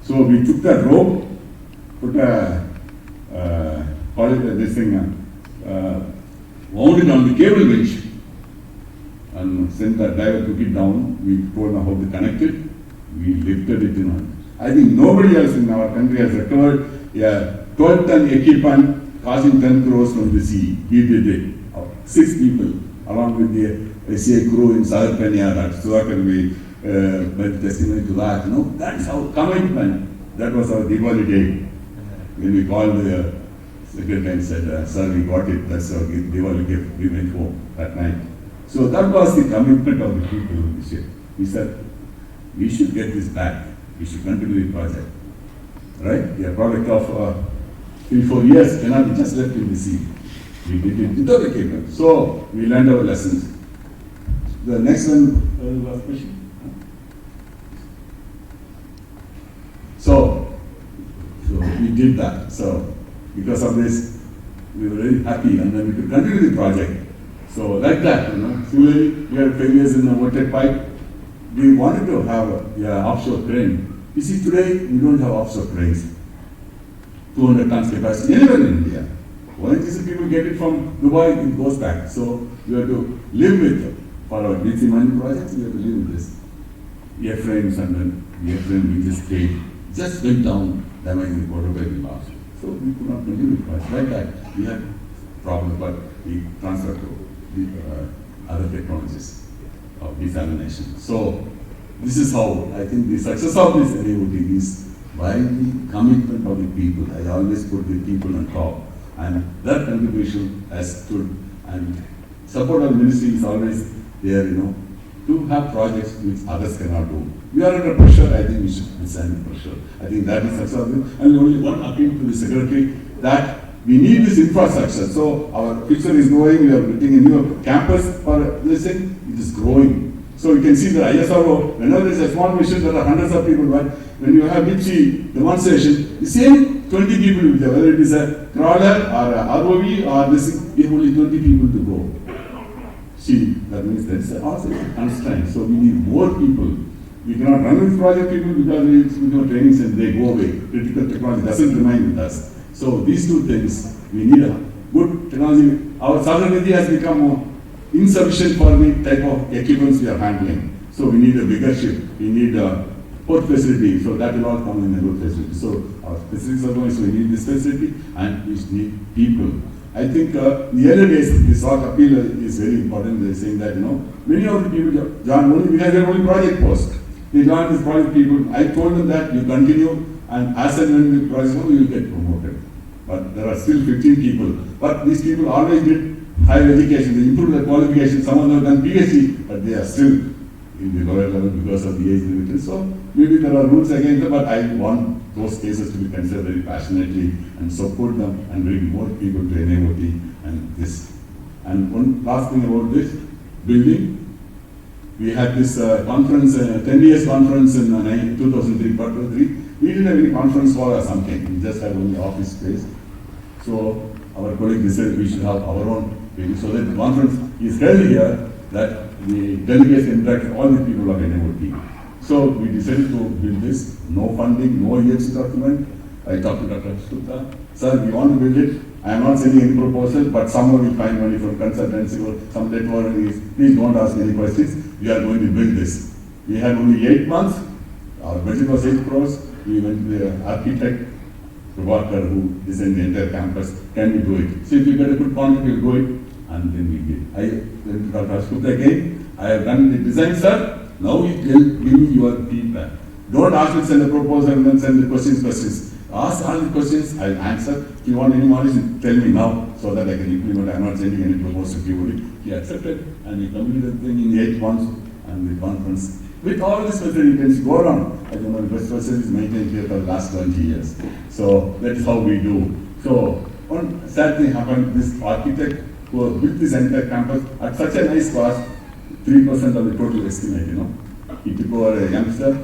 So we took that rope, put a, call it this thing, wound it on the cable winch, and sent that diver, took it down. We told them how to connect it. We lifted it in. I think nobody else in our country has recovered a 12-ton equipment costing 10 crores from the sea. We did it. 6 people, along with the SCA crew in Southern Kenya, that Sudhakar we went testimony to that. You know, that's our commitment. That was our Diwali day. When we called the secretary and said, sir, we got it. That's our Diwali gift. We went home that night. So that was the commitment of the people this year. We said, we should get this back. We should continue the project. Right? A product of 3-4 years cannot be just left in the sea. We did it without the cable. So we learned our lessons. The next one was question. So we did that. So because of this, we were very happy, and then we could continue the project. So like that, you know, similarly, we had failures in the water pipe. We wanted to have an offshore crane. You see, today we don't have offshore cranes. 200 tons capacity anywhere in India. Why these people get it from Dubai, it goes back. So we have to live with it. For our DC mining projects, we have to live with this. Airframes, and then the airframe we just paid, just went down, damaging the water pipe we lost. So we could not continue the project. Like that, we had problems, but we transferred to the other technologies of desalination. So this is how I think the success of this NIOT is by the commitment of the people. I always put the people on top, and their contribution has stood, and support of the ministry is always there, you know, to have projects which others cannot do. We are under pressure. I think we should withstand the pressure. I think that is success. And only one appeal to the secretary that we need this infrastructure. So our future is growing. We are building a new campus for this thing. It is growing. So you can see the ISRO, whenever there is a small mission, there are hundreds of people, but when you have Mitchi demonstration, the same 20 people will be there, whether it is a crawler or a ROV or this, we have only 20 people to go. See, that means there is also a constraint. So we need more people. We cannot run with project people because we do trainings and they go away. Critical technology doesn't remain with us. So these two things, we need a good technology. Our sovereignty has become insufficient for the type of equipments we are handling. So we need a bigger ship. We need a port facility. So that will all come in the road facility. So our facilities are going, so we need this facility and we need people. I think in the early days, this sort of appeal is very important. They're saying that, you know, many of the people join only because they're only project post. They join this project people. I told them that you continue, and as and when the project comes, you will get promoted. But there are still 15 people. But these people always did higher education. They improved their qualification. Some of them have done PhD, but they are still in the lower level because of the age limit. So maybe there are rules against them, but I want those cases to be considered very passionately and support them and bring more people to NIOT and this. And one last thing about this building. We had this conference, 10 years conference in 2003, quarter 3. We didn't have any conference hall or something. We just had only office space. So our colleague decided we should have our own building. So that the conference is held here, that the delegates interact with all the people of NIOT. So we decided to build this, no funding, no EFC document. I talked to Dr. Sutta, sir, we want to build it. I am not sending any proposal, but someone will find money from consultancy or some debt warranties. Please don't ask any questions. We are going to build this. We had only 8 months. Our budget was 8 crores. We went to the architect, Prabhakar, who designed the entire campus. Can we do it? So if you get a good contract, we'll do it. And then we did. I went to Dr. Sutta again. I have done the design, sir. Now you give me your feedback. Don't ask me to send a proposal and then send the questions. Ask all the questions, I'll answer. If you want any knowledge, tell me now so that I can implement. I'm not sending any proposal to you. He accepted and he completed the thing in 8 months and the conference. With all this method, you can go around. I don't know, the best person is maintained here for the last 20 years. So that's how we do. So one sad thing happened, this architect who built this entire campus at such a nice cost, 3% of the total estimate, He took over a youngster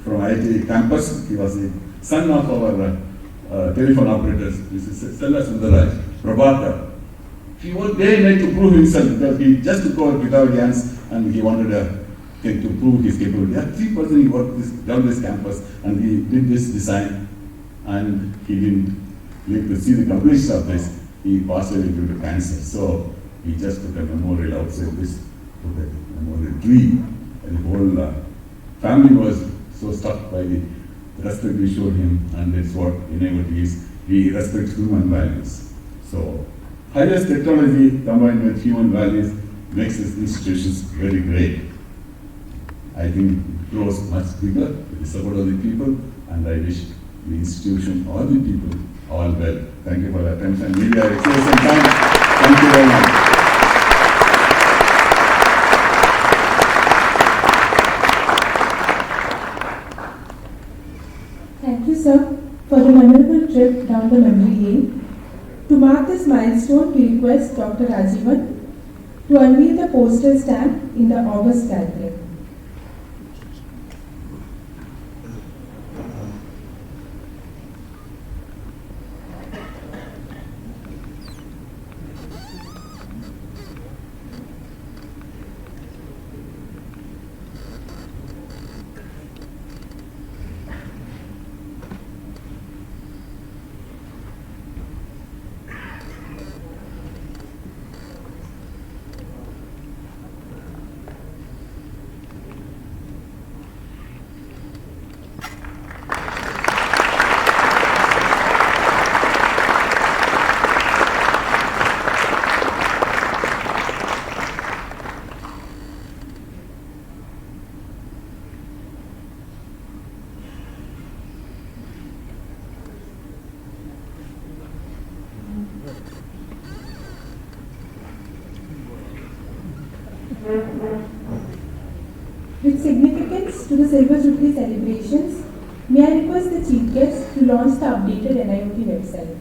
from IIT campus. He was the son of our telephone operators, Mrs. Stella Sundaraj, Prabhakar. He worked day and night to prove himself because he just took over without hands and he wanted to prove his capability. At 3% he worked down this campus and he did this design and he didn't live to see the completion of this. He passed away due to cancer. So he just put a memorial outside this, put a memorial tree, and the whole family was so struck by the respect we showed him, and that's what NIOT is. We respect human values. So highest technology combined with human values makes these institutions very great. I think it grows much bigger with the support of the people, and I wish the institution, all the people, all well. Thank you for your attention. Maybe I exceeded some time. Thank you very much. Thank you, sir, for the memorable trip down the memory lane. To mark this milestone, we request Dr. Rajivan to unveil the postal stamp in the August gathering. With significance to the Silver Jubilee celebrations, may I request the Chief Guest to launch the updated NIOT website.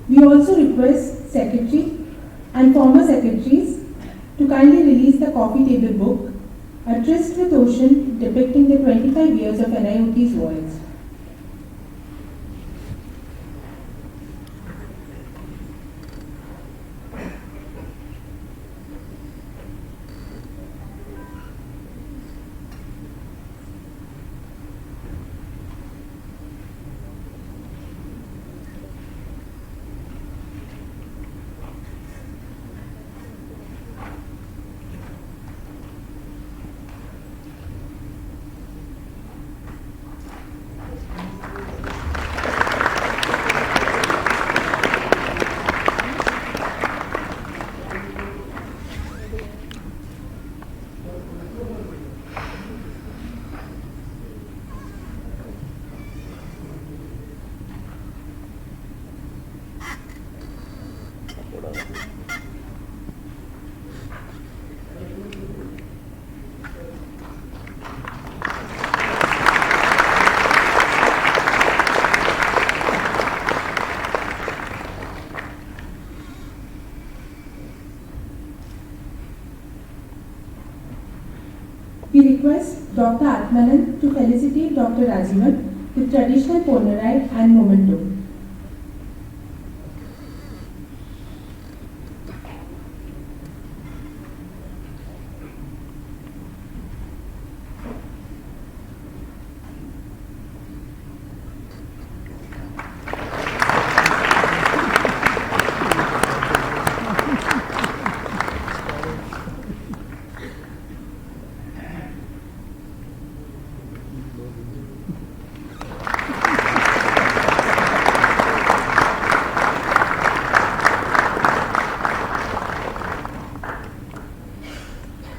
We also request Secretary and former Secretaries to kindly release the coffee table book, A Tryst with Ocean, depicting the 25 years of NIOT's voyage. We request Dr. Atmanan to felicitate Dr. Rajivan with traditional Polaroid and memento.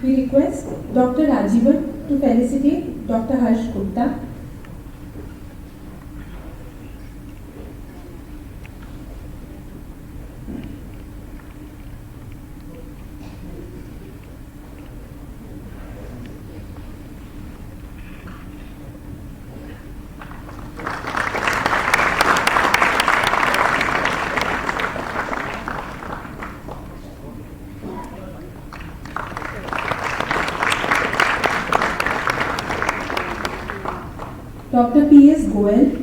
We request Dr. Rajivan to felicitate Dr. Harsh Gupta. Dr. P.S. Goel.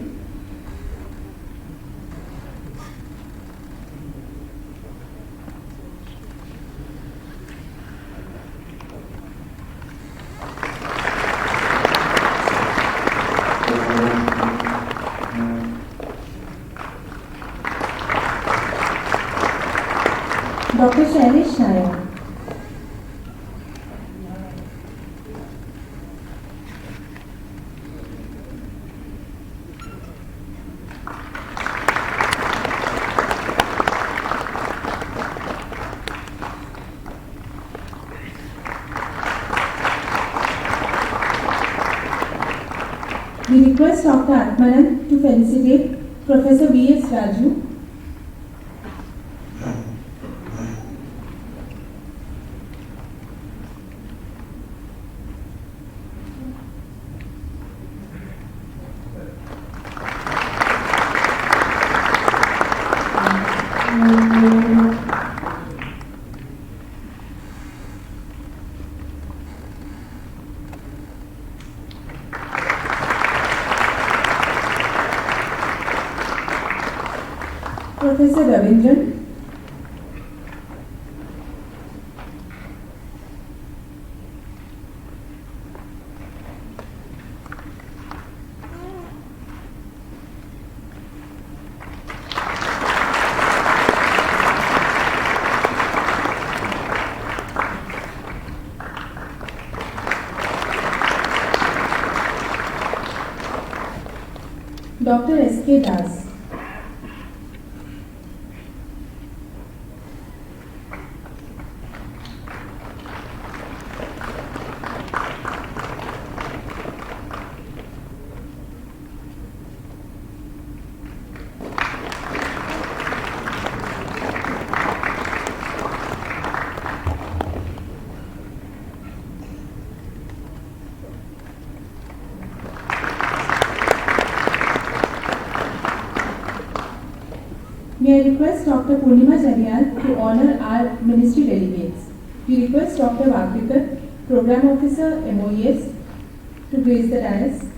Dr. Shailesh Nayak. We request Dr. Atmanan to felicitate Professor V.S. Raju. Professor Ravindran. Dr. S.K. Das. May I request Dr. Purnima Jarial to honor our ministry delegates. We request Dr. Vakrikar, Program Officer, MOES, to grace the dais.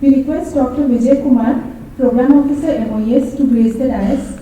We request Dr. Vijay Kumar, Program Officer, MOES, to grace the dais.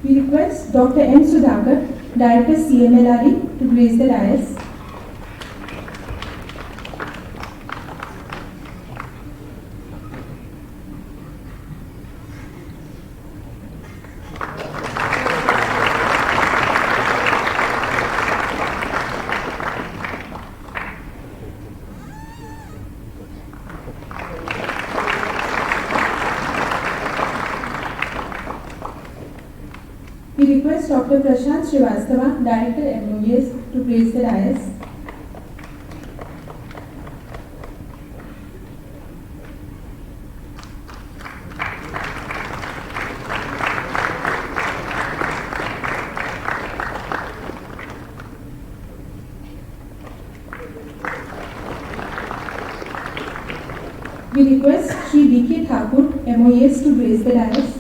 We request Dr. M. Sudhakar, Director CMLRE, to grace the dais. We request Dr. Prashant Srivastava, Director MOES, to grace the dais. we request Shri D.K. Thakur, MOAS, to grace the dais.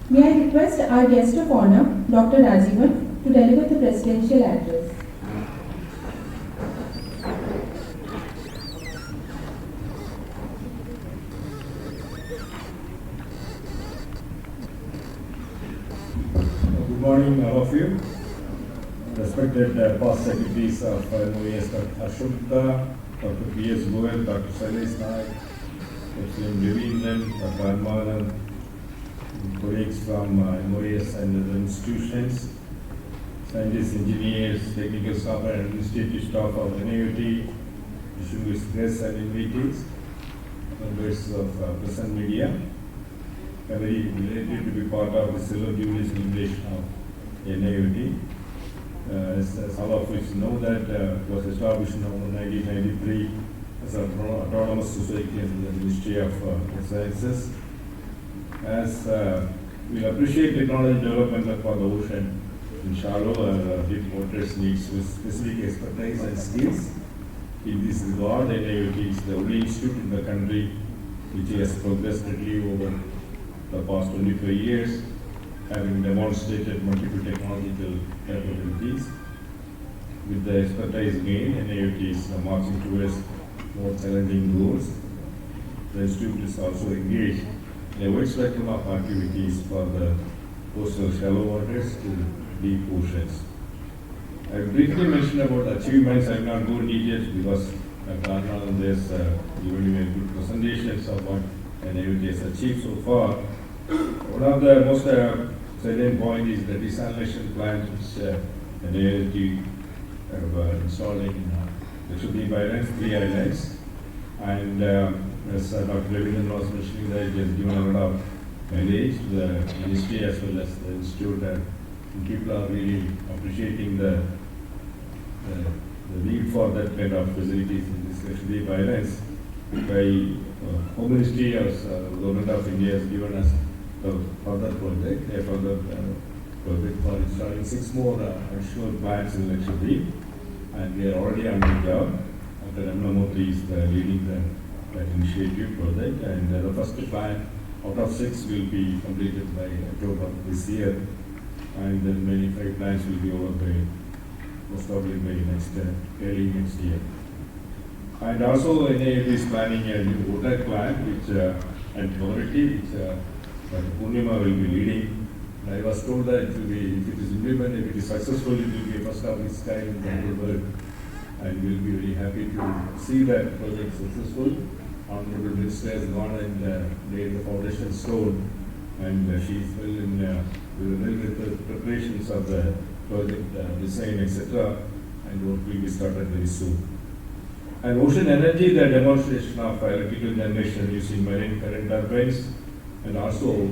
May I request our guest of honor, Dr. Rajivan, to deliver the presidential address. Good morning, all of you. Respected past secretaries of MOAS, Dr. Ashokta, Dr. P.S. Goel, Dr. Shailesh Naik, Dr. Devendran, Dr. Armanan, colleagues from MOAS and other institutions, scientists, engineers, technical staff and administrative staff of NIOT, distinguished guests and invitees, members of press and media. I'm very delighted to be part of the Silver Jubilee celebration of NIOT. As all of us know, that it was established in 1993 as an autonomous society under the Ministry of Sciences. As we appreciate technology development for the ocean, in shallow or deep waters needs specific expertise and skills. In this regard, NIOT is the only institute in the country which has progressed greatly over the past 25 years, having demonstrated multiple technological capabilities. With the expertise gained, NIOT is marching towards more challenging goals. The institute is also engaged in a wide spectrum of activities for the coastal shallow waters to deep oceans. I briefly mentioned about achievements. I will not go in details because Dr. Arnaland has given you a good presentations of what NIOT has achieved so far. One of the most salient point is the desalination plant which NIOT have installed in the Jubilee Islands, 3 islands. And as Dr. Devendran was mentioning, that it has given a lot of mileage to the ministry as well as the institute, and people are really appreciating the need for that kind of facilities in this Jubilee Islands. Home Ministry as Government of India has given us the further project, a further project for installing 6 more additional plants in Jubilee, and we are already on the job. Dr. Ramnamurthy is leading that initiative project, and the first plant out of 6 will be completed by October this year, and then many 5 plants will be over by most probably by early next year. And also NIOT is planning a new water plant and community which Dr. Purnima will be leading. And I was told that it will be, if it is implemented, if it is successful, it will be a first of its kind in the whole world. And we will be very happy to see that project successful. Honorable Minister has gone and laid the foundation stone, and she is well with the preparations of the project design, etc. And work will be started very soon. And ocean energy, the demonstration of electrical generation using marine current turbines, and also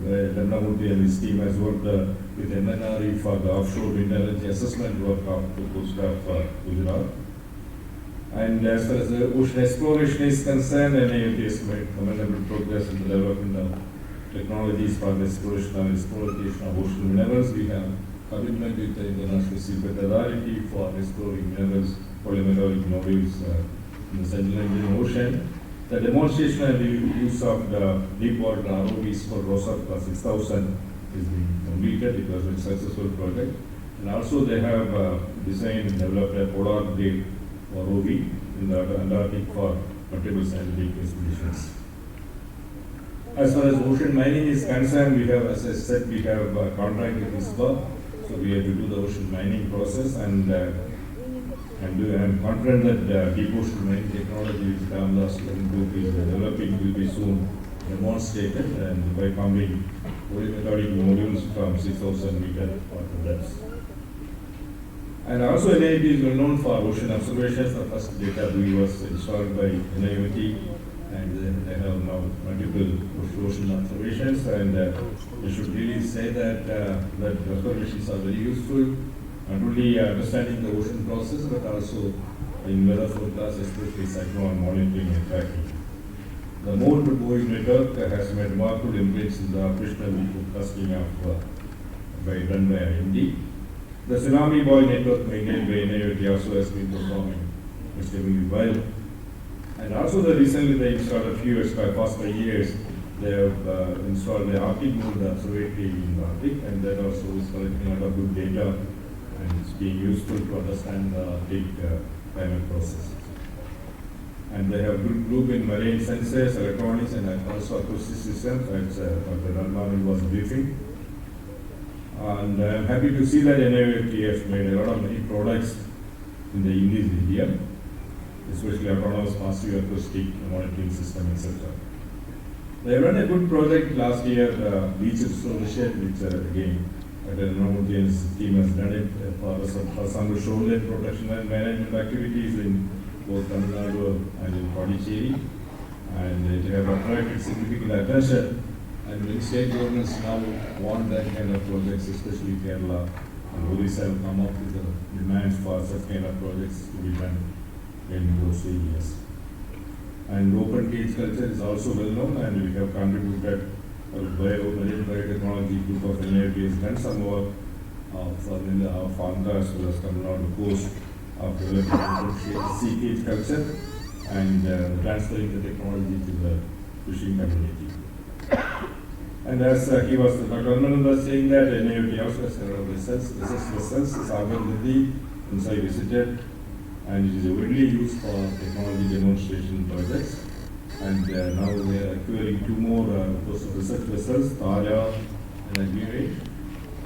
Ramnamurthy and his team has worked with MNRE for the offshore wind energy assessment work of the coast of Gujarat. And as far as the ocean exploration is concerned, NIOT has made commendable progress in the development of technologies for the exploration and exploitation of ocean minerals. We have commitment with the International Seabed Authority for exploring minerals, polymetallic nodules in the Central Indian Ocean. The demonstration and the use of the deep water ROVs for ROSA plus 6000 is being completed. It was a successful project. And also they have designed and developed a polar grade ROV in the Antarctic for multiple scientific expeditions. As far as ocean mining is concerned, we have, as I said, we have a contract with ISBA. So we have to do the ocean mining process, and I'm confident that deep ocean mining technology which the Amlas Group is developing will be soon demonstrated, and by pumping polymetallic modules from 6,000 meter water depths. And also NIOT is well known for ocean observations. The first data buoy was installed by NIOT, and they have now multiple ocean observations, and I should really say that that observations are very useful, not only understanding the ocean process, but also in weather forecast, especially cyclone monitoring and tracking. The mode Boeing network has made remarkable inroads in the operational forecasting done by IMD. The tsunami buoy network maintained by NIOT also has been performing extremely well. And also recently they installed a few past 5 years, they have installed the Arctic mode observatory in the Arctic, and that also is collecting a lot of good data and it's being useful to understand the Arctic climate process. And they have good group in marine sensors, electronics, and also acoustic systems, as Dr. Ralman was briefing. And I'm happy to see that NIOT has made a lot of many products in the India, especially autonomous passive acoustic monitoring system, etc. They ran a good project last year, beach restoration, which again, Dr. Ramoutian's team has done it for some shoreline protection and management activities in both Tamil Nadu and in Pondicherry, and it has attracted significant attention. And many state governments now want that kind of projects, especially Kerala and Odisha have come up with the demands for such kind of projects to be done in those areas. And open cage culture is also well known, and we have contributed marine biotechnology group of NIOT has done some work for Andhra as well as Tamil Nadu coast of developing sea cage culture and transferring the technology to the fishing community. And as he was, Dr. Ralman was saying that NIOT also has several research vessels, Sagar Nidhi, which I visited, and it is widely used for technology demonstration projects. And now we are acquiring 2 more research vessels, Tara and Agni.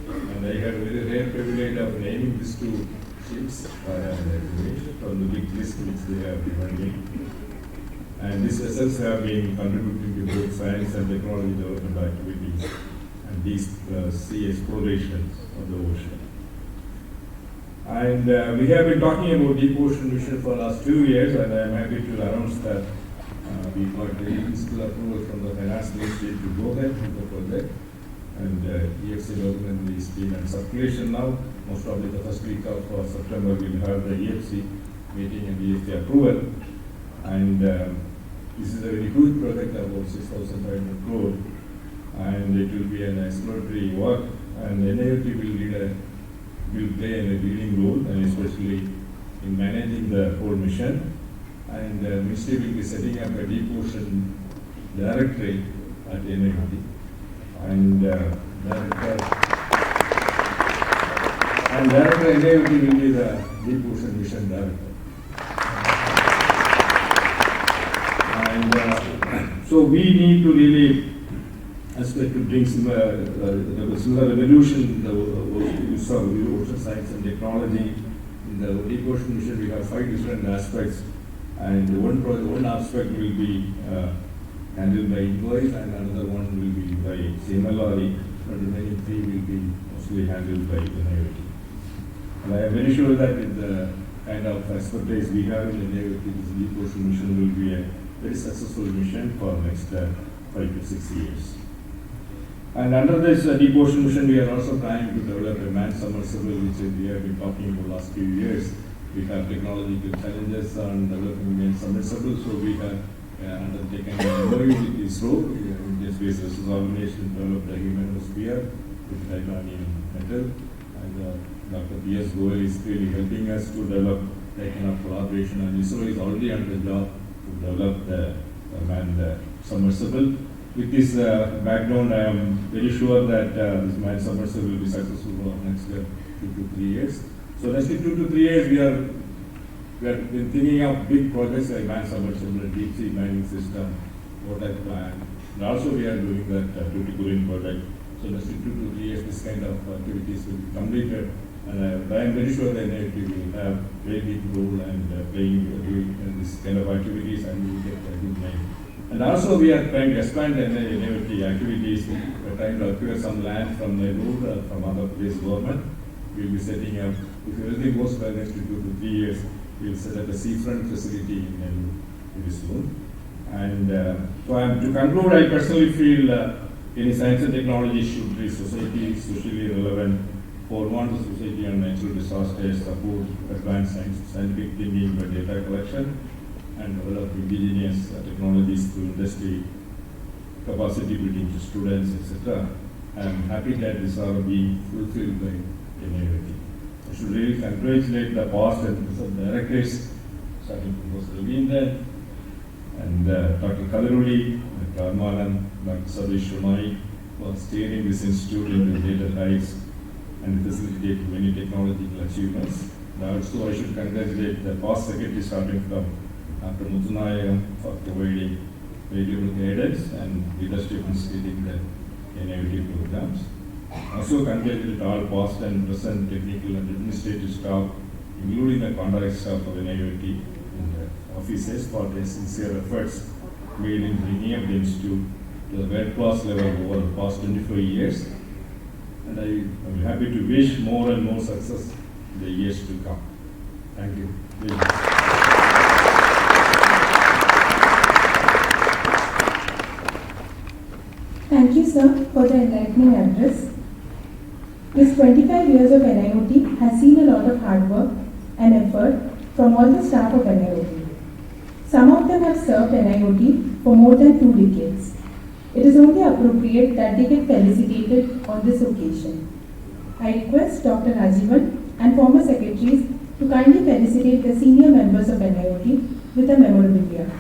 And I had a very rare privilege of naming these 2 ships, Tara and Agni, from the big list which they have given me. And these vessels have been contributing to both science and technology development activities and these sea explorations of the ocean. And we have been talking about deep ocean mission for the last 2 years, and I am happy to announce that we got the principal approval from the finance ministry to go ahead with the project. And EFC document is being in circulation now. Most probably the first week of September we will have the EFC meeting and EFC approval. And this is a very huge project, about 6,500 crore, and it will be an exploratory work. And NIOT will play a leading role, and especially in managing the whole mission. And the ministry will be setting up a deep ocean directorate at NIOT, and director NIOT will be the deep ocean mission director. And so we need to really aspect to bring similar revolution in the use of ocean science and technology. In the deep ocean mission, we have 5 different aspects, and one aspect will be handled by employees, and another one will be by CMLRE, but the remaining 3 will be mostly handled by the NIOT. And I am very sure that with the kind of expertise we have in the NIOT, this deep ocean mission will be a very successful mission for the next 5 to 6 years. And under this deep ocean mission, we are also trying to develop a manned submersible, which we have been talking about the last few years. We have technological challenges on developing manned submersible, so we have undertaken a MOU with ISRO, Indian Space Research Organization, to develop the humanosphere with titanium metal. And Dr. P.S. Goel is really helping us to develop that kind of collaboration, and ISRO is already on the job to develop the manned submersible. With this background, I am very sure that this manned submersible will be successful for the next 2 to 3 years. So next 2 to 3 years, we have been thinking of big projects like manned submersible, deep sea mining system, water plant, and also we are doing that Tuticorin project. So next 2 to 3 years, this kind of activities will be completed, and I am very sure that NIOT will have very big role and doing this kind of activities, and we will get a good name. And also we are trying to expand the NIOT activities. We are trying to acquire some land from Nehru, from other place government. We will be setting up, if everything goes well, next 2 to 3 years, we will set up a seafront facility in Nehru very soon. And to conclude, I personally feel any science and technology should be socially relevant, forewarn the society on natural disasters, support advanced scientific thinking by data collection, and develop indigenous technologies through industry, capacity building to students, etc. I am happy that these are being fulfilled by NIOT. I should really congratulate the past and present directors, starting from Professor Ravindran and Dr. Kalaruli, Dr. Armanan, Dr. Sadish Shumai, for steering this institute into greater heights and facilitate many technological achievements. And also, I should congratulate the past secretary, starting from Dr. Muthunayagan, for providing valuable guidance and leadership in steering the NIOT programs. Also, congratulate all past and present technical and administrative staff, including the contract staff of NIOT and the officers, for their sincere efforts made in bringing up the institute to the world-class level over the past 25 years. And I am happy to wish more and more success in the years to come. Thank you. Thank you, sir, for the enlightening address. This 25 years of NIOT has seen a lot of hard work and effort from all the staff of NIOT. Some of them have served NIOT for more than 2 decades. It is only appropriate that they get felicitated on this occasion. I request Dr. Rajivan and former secretaries to kindly felicitate the senior members of NIOT with a memorabilia.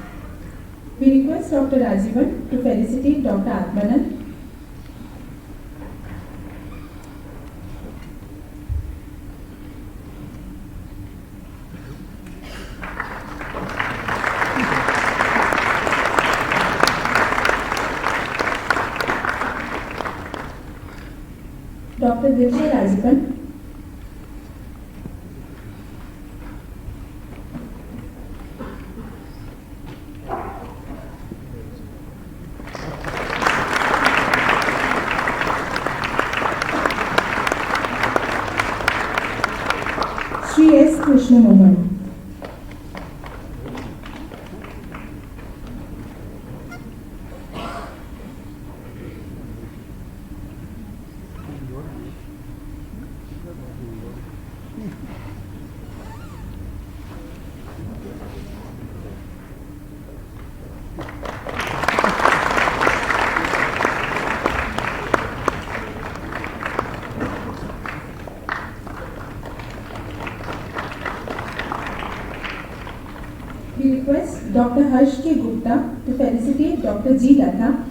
We request Dr. Rajivan to felicitate Dr. Atmanan. Dr. Dilsha Rajivan. Shri S. Krishna Mohan. We request Dr. Harsh K. Gupta to felicitate Dr. G. Latha.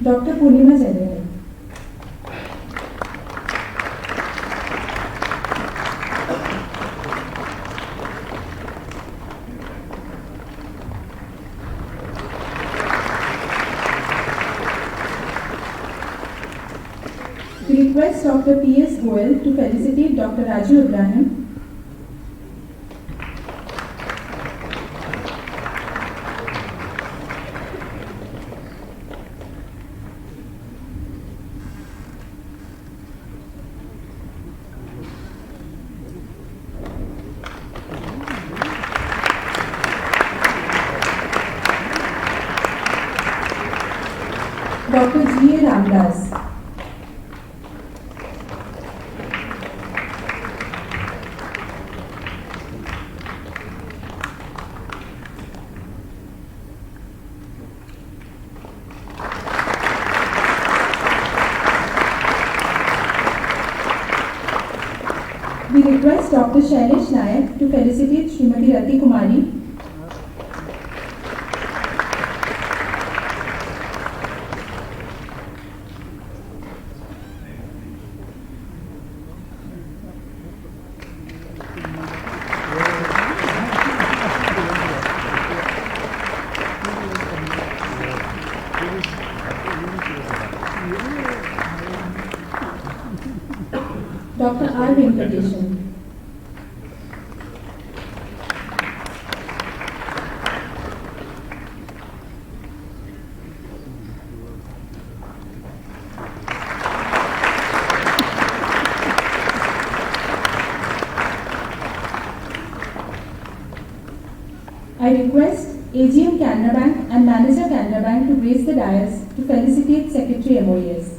Dr. Purnima Jayadeva. We request Dr. P.S. Goel to felicitate Dr. Raju Ibrahim. Dr. G. A. Ramdas. We request Dr. Shailesh Nayak to felicitate Srimati Rati Kumari. Dr. R. Venkatesan. I request AGM Canara Bank and Manager Canara Bank to grace the dais to felicitate Secretary MOES.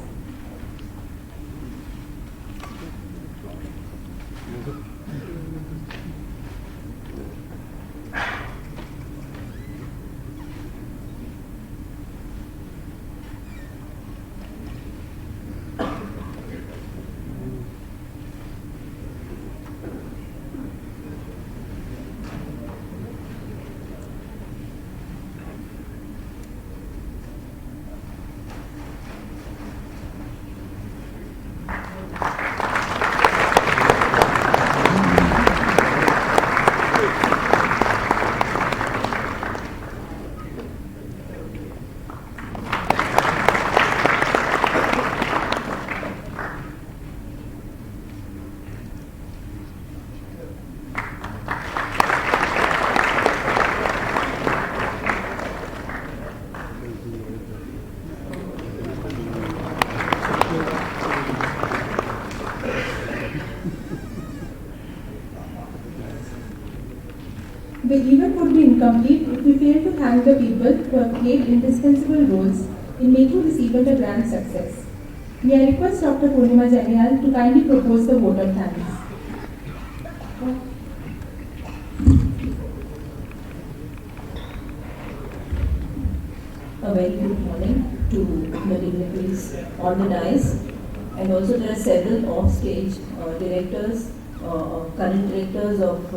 The event would be incomplete if we fail to thank the people who have played indispensable roles in making this event a grand success. May I request Dr. Purnima Janial to kindly propose the vote of thanks. A very good morning to the dignitaries on the dais, and also there are several off-stage directors, current directors of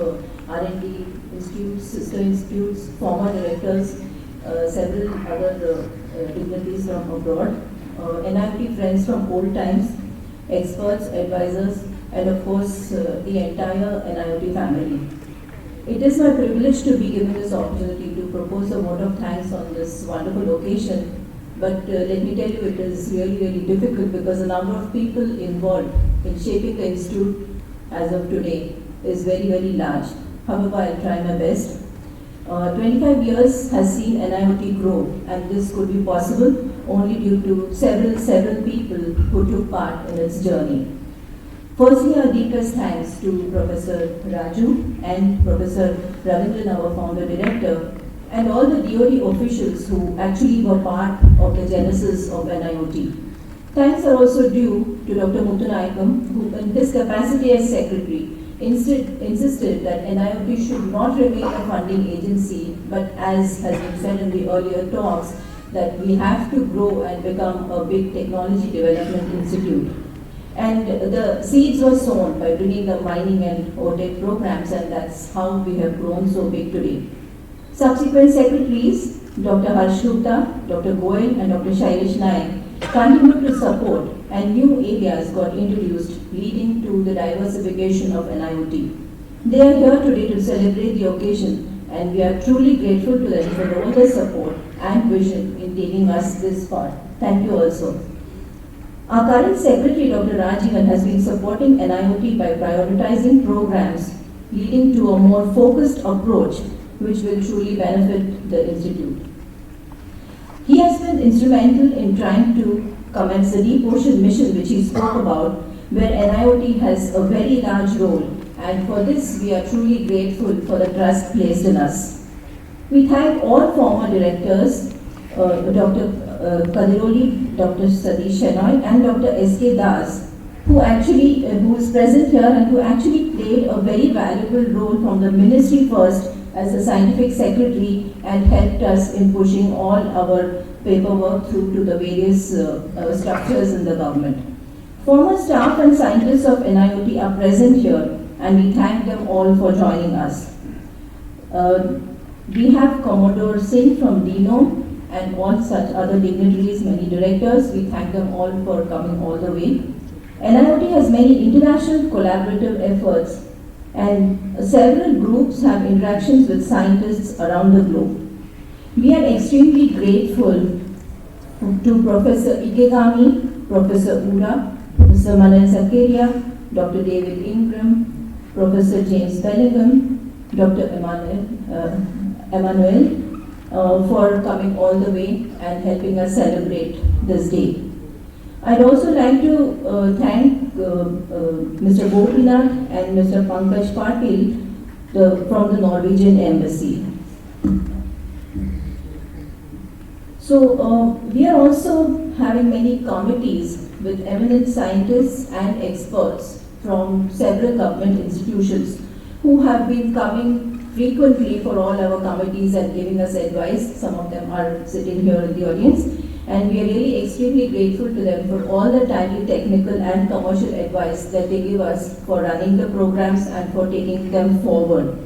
R&D institutes, sister institutes, former directors, several other dignitaries from abroad, NIOT friends from old times, experts, advisors, and of course the entire NIOT family. It is my privilege to be given this opportunity to propose a vote of thanks on this wonderful occasion. But let me tell you, it is really, really difficult because the number of people involved in shaping the institute as of today is very, very large. However, I'll try my best. 25 years has seen NIOT grow, and this could be possible only due to several people who took part in its journey. Firstly, our deepest thanks to Professor Raju and Professor Ravindran, our founder director, and all the DoD officials who actually were part of the genesis of NIOT. Thanks are also due to Dr. Muthunaikam, who in his capacity as secretary insisted that NIOT should not remain a funding agency, but as has been said in the earlier talks, that we have to grow and become a big technology development institute. And the seeds were sown by bringing the mining and OTEC programs, and that's how we have grown so big today. Subsequent secretaries, Dr. Harsh Gupta, Dr. Goyal, and Dr. Shailesh Naik, continued to support, and new areas got introduced, leading to the diversification of NIOT. They are here today to celebrate the occasion, and we are truly grateful to them for all their support and vision in taking us this far. Thank you also. Our current secretary, Dr. Rajivan, has been supporting NIOT by prioritizing programs leading to a more focused approach, which will truly benefit the institute. He has been instrumental in trying to commence the deep ocean mission, which he spoke about, where NIOT has a very large role, and for this we are truly grateful for the trust placed in us. We thank all former directors, Dr. Kadiroli, Dr. Satish Shenoy, and Dr. S.K. Das, who is present here and who actually played a very valuable role from the ministry first as the scientific secretary and helped us in pushing all our paperwork through to the various structures in the government. Former staff and scientists of NIOT are present here, and we thank them all for joining us. We have Commodore Singh from DINO and all such other dignitaries, many directors. We thank them all for coming all the way. NIOT has many international collaborative efforts, and several groups have interactions with scientists around the globe. We are extremely grateful to Professor Ikegami, Professor Ura, Professor Manan Zakaria, Dr. David Ingram, Professor James Bellingham, Dr. Emmanuel, for coming all the way and helping us celebrate this day. I'd also like to thank Mr. Gopinath and Mr. Pankaj Patil from the Norwegian Embassy. So we are also having many committees with eminent scientists and experts from several government institutions who have been coming frequently for all our committees and giving us advice. Some of them are sitting here in the audience. And we are really extremely grateful to them for all the timely technical and commercial advice that they give us for running the programs and for taking them forward.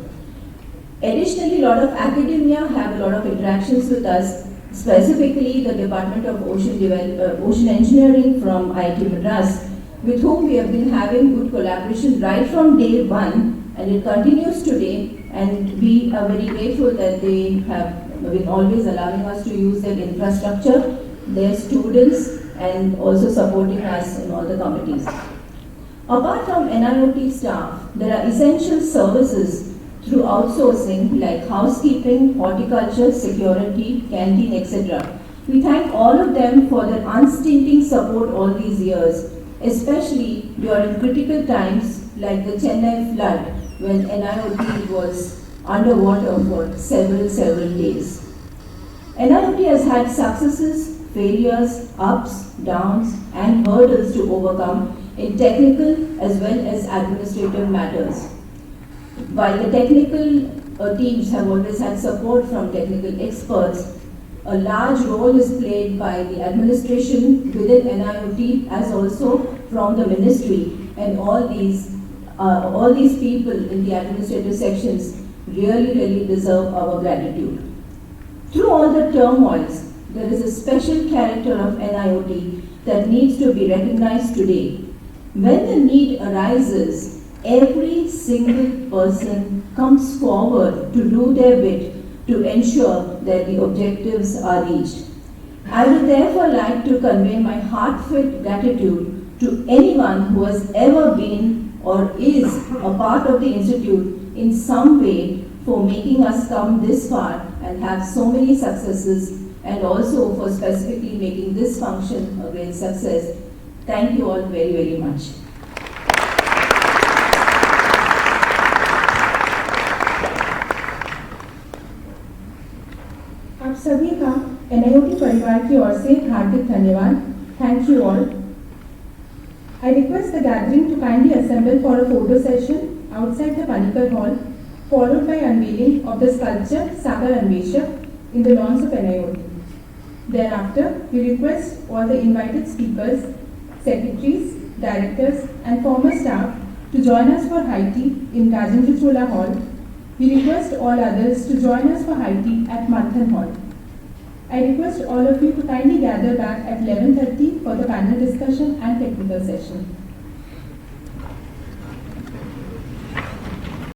Additionally, a lot of academia have a lot of interactions with us, specifically the Department of Ocean Engineering from IIT Madras, with whom we have been having good collaboration right from day one, and it continues today, and we are very grateful that they have been always allowing us to use their infrastructure, their students, and also supporting us in all the committees. Apart from NIOT staff, there are essential services through outsourcing like housekeeping, horticulture, security, canteen, etc. We thank all of them for their unstinting support all these years, especially during critical times like the Chennai flood when NIOT was underwater for several days. NIOT has had successes, failures, ups, downs, and hurdles to overcome in technical as well as administrative matters. While the technical teams have always had support from technical experts, a large role is played by the administration within NIOT as also from the ministry, and all these people in the administrative sections really deserve our gratitude. Through all the turmoils, there is a special character of NIOT that needs to be recognized today. When the need arises, every single person comes forward to do their bit to ensure that the objectives are reached. I would therefore like to convey my heartfelt gratitude to anyone who has ever been or is a part of the Institute in some way for making us come this far and have so many successes, and also for specifically making this function a great success. Thank you all very much. आप सभी का NIOT परिवार की ओर से हार्दिक धन्यवाद. Thank you all. I request the gathering to kindly assemble for a photo session outside the Panikar Hall, followed by unveiling of the sculpture Sagar Anvesha in the lawns of NIOT. Thereafter, we request all the invited speakers, secretaries, directors, and former staff to join us for high tea in Rajendra Chola Hall. We request all others to join us for high tea at Manthan Hall. I request all of you to kindly gather back at 11:30 for the panel discussion and technical session.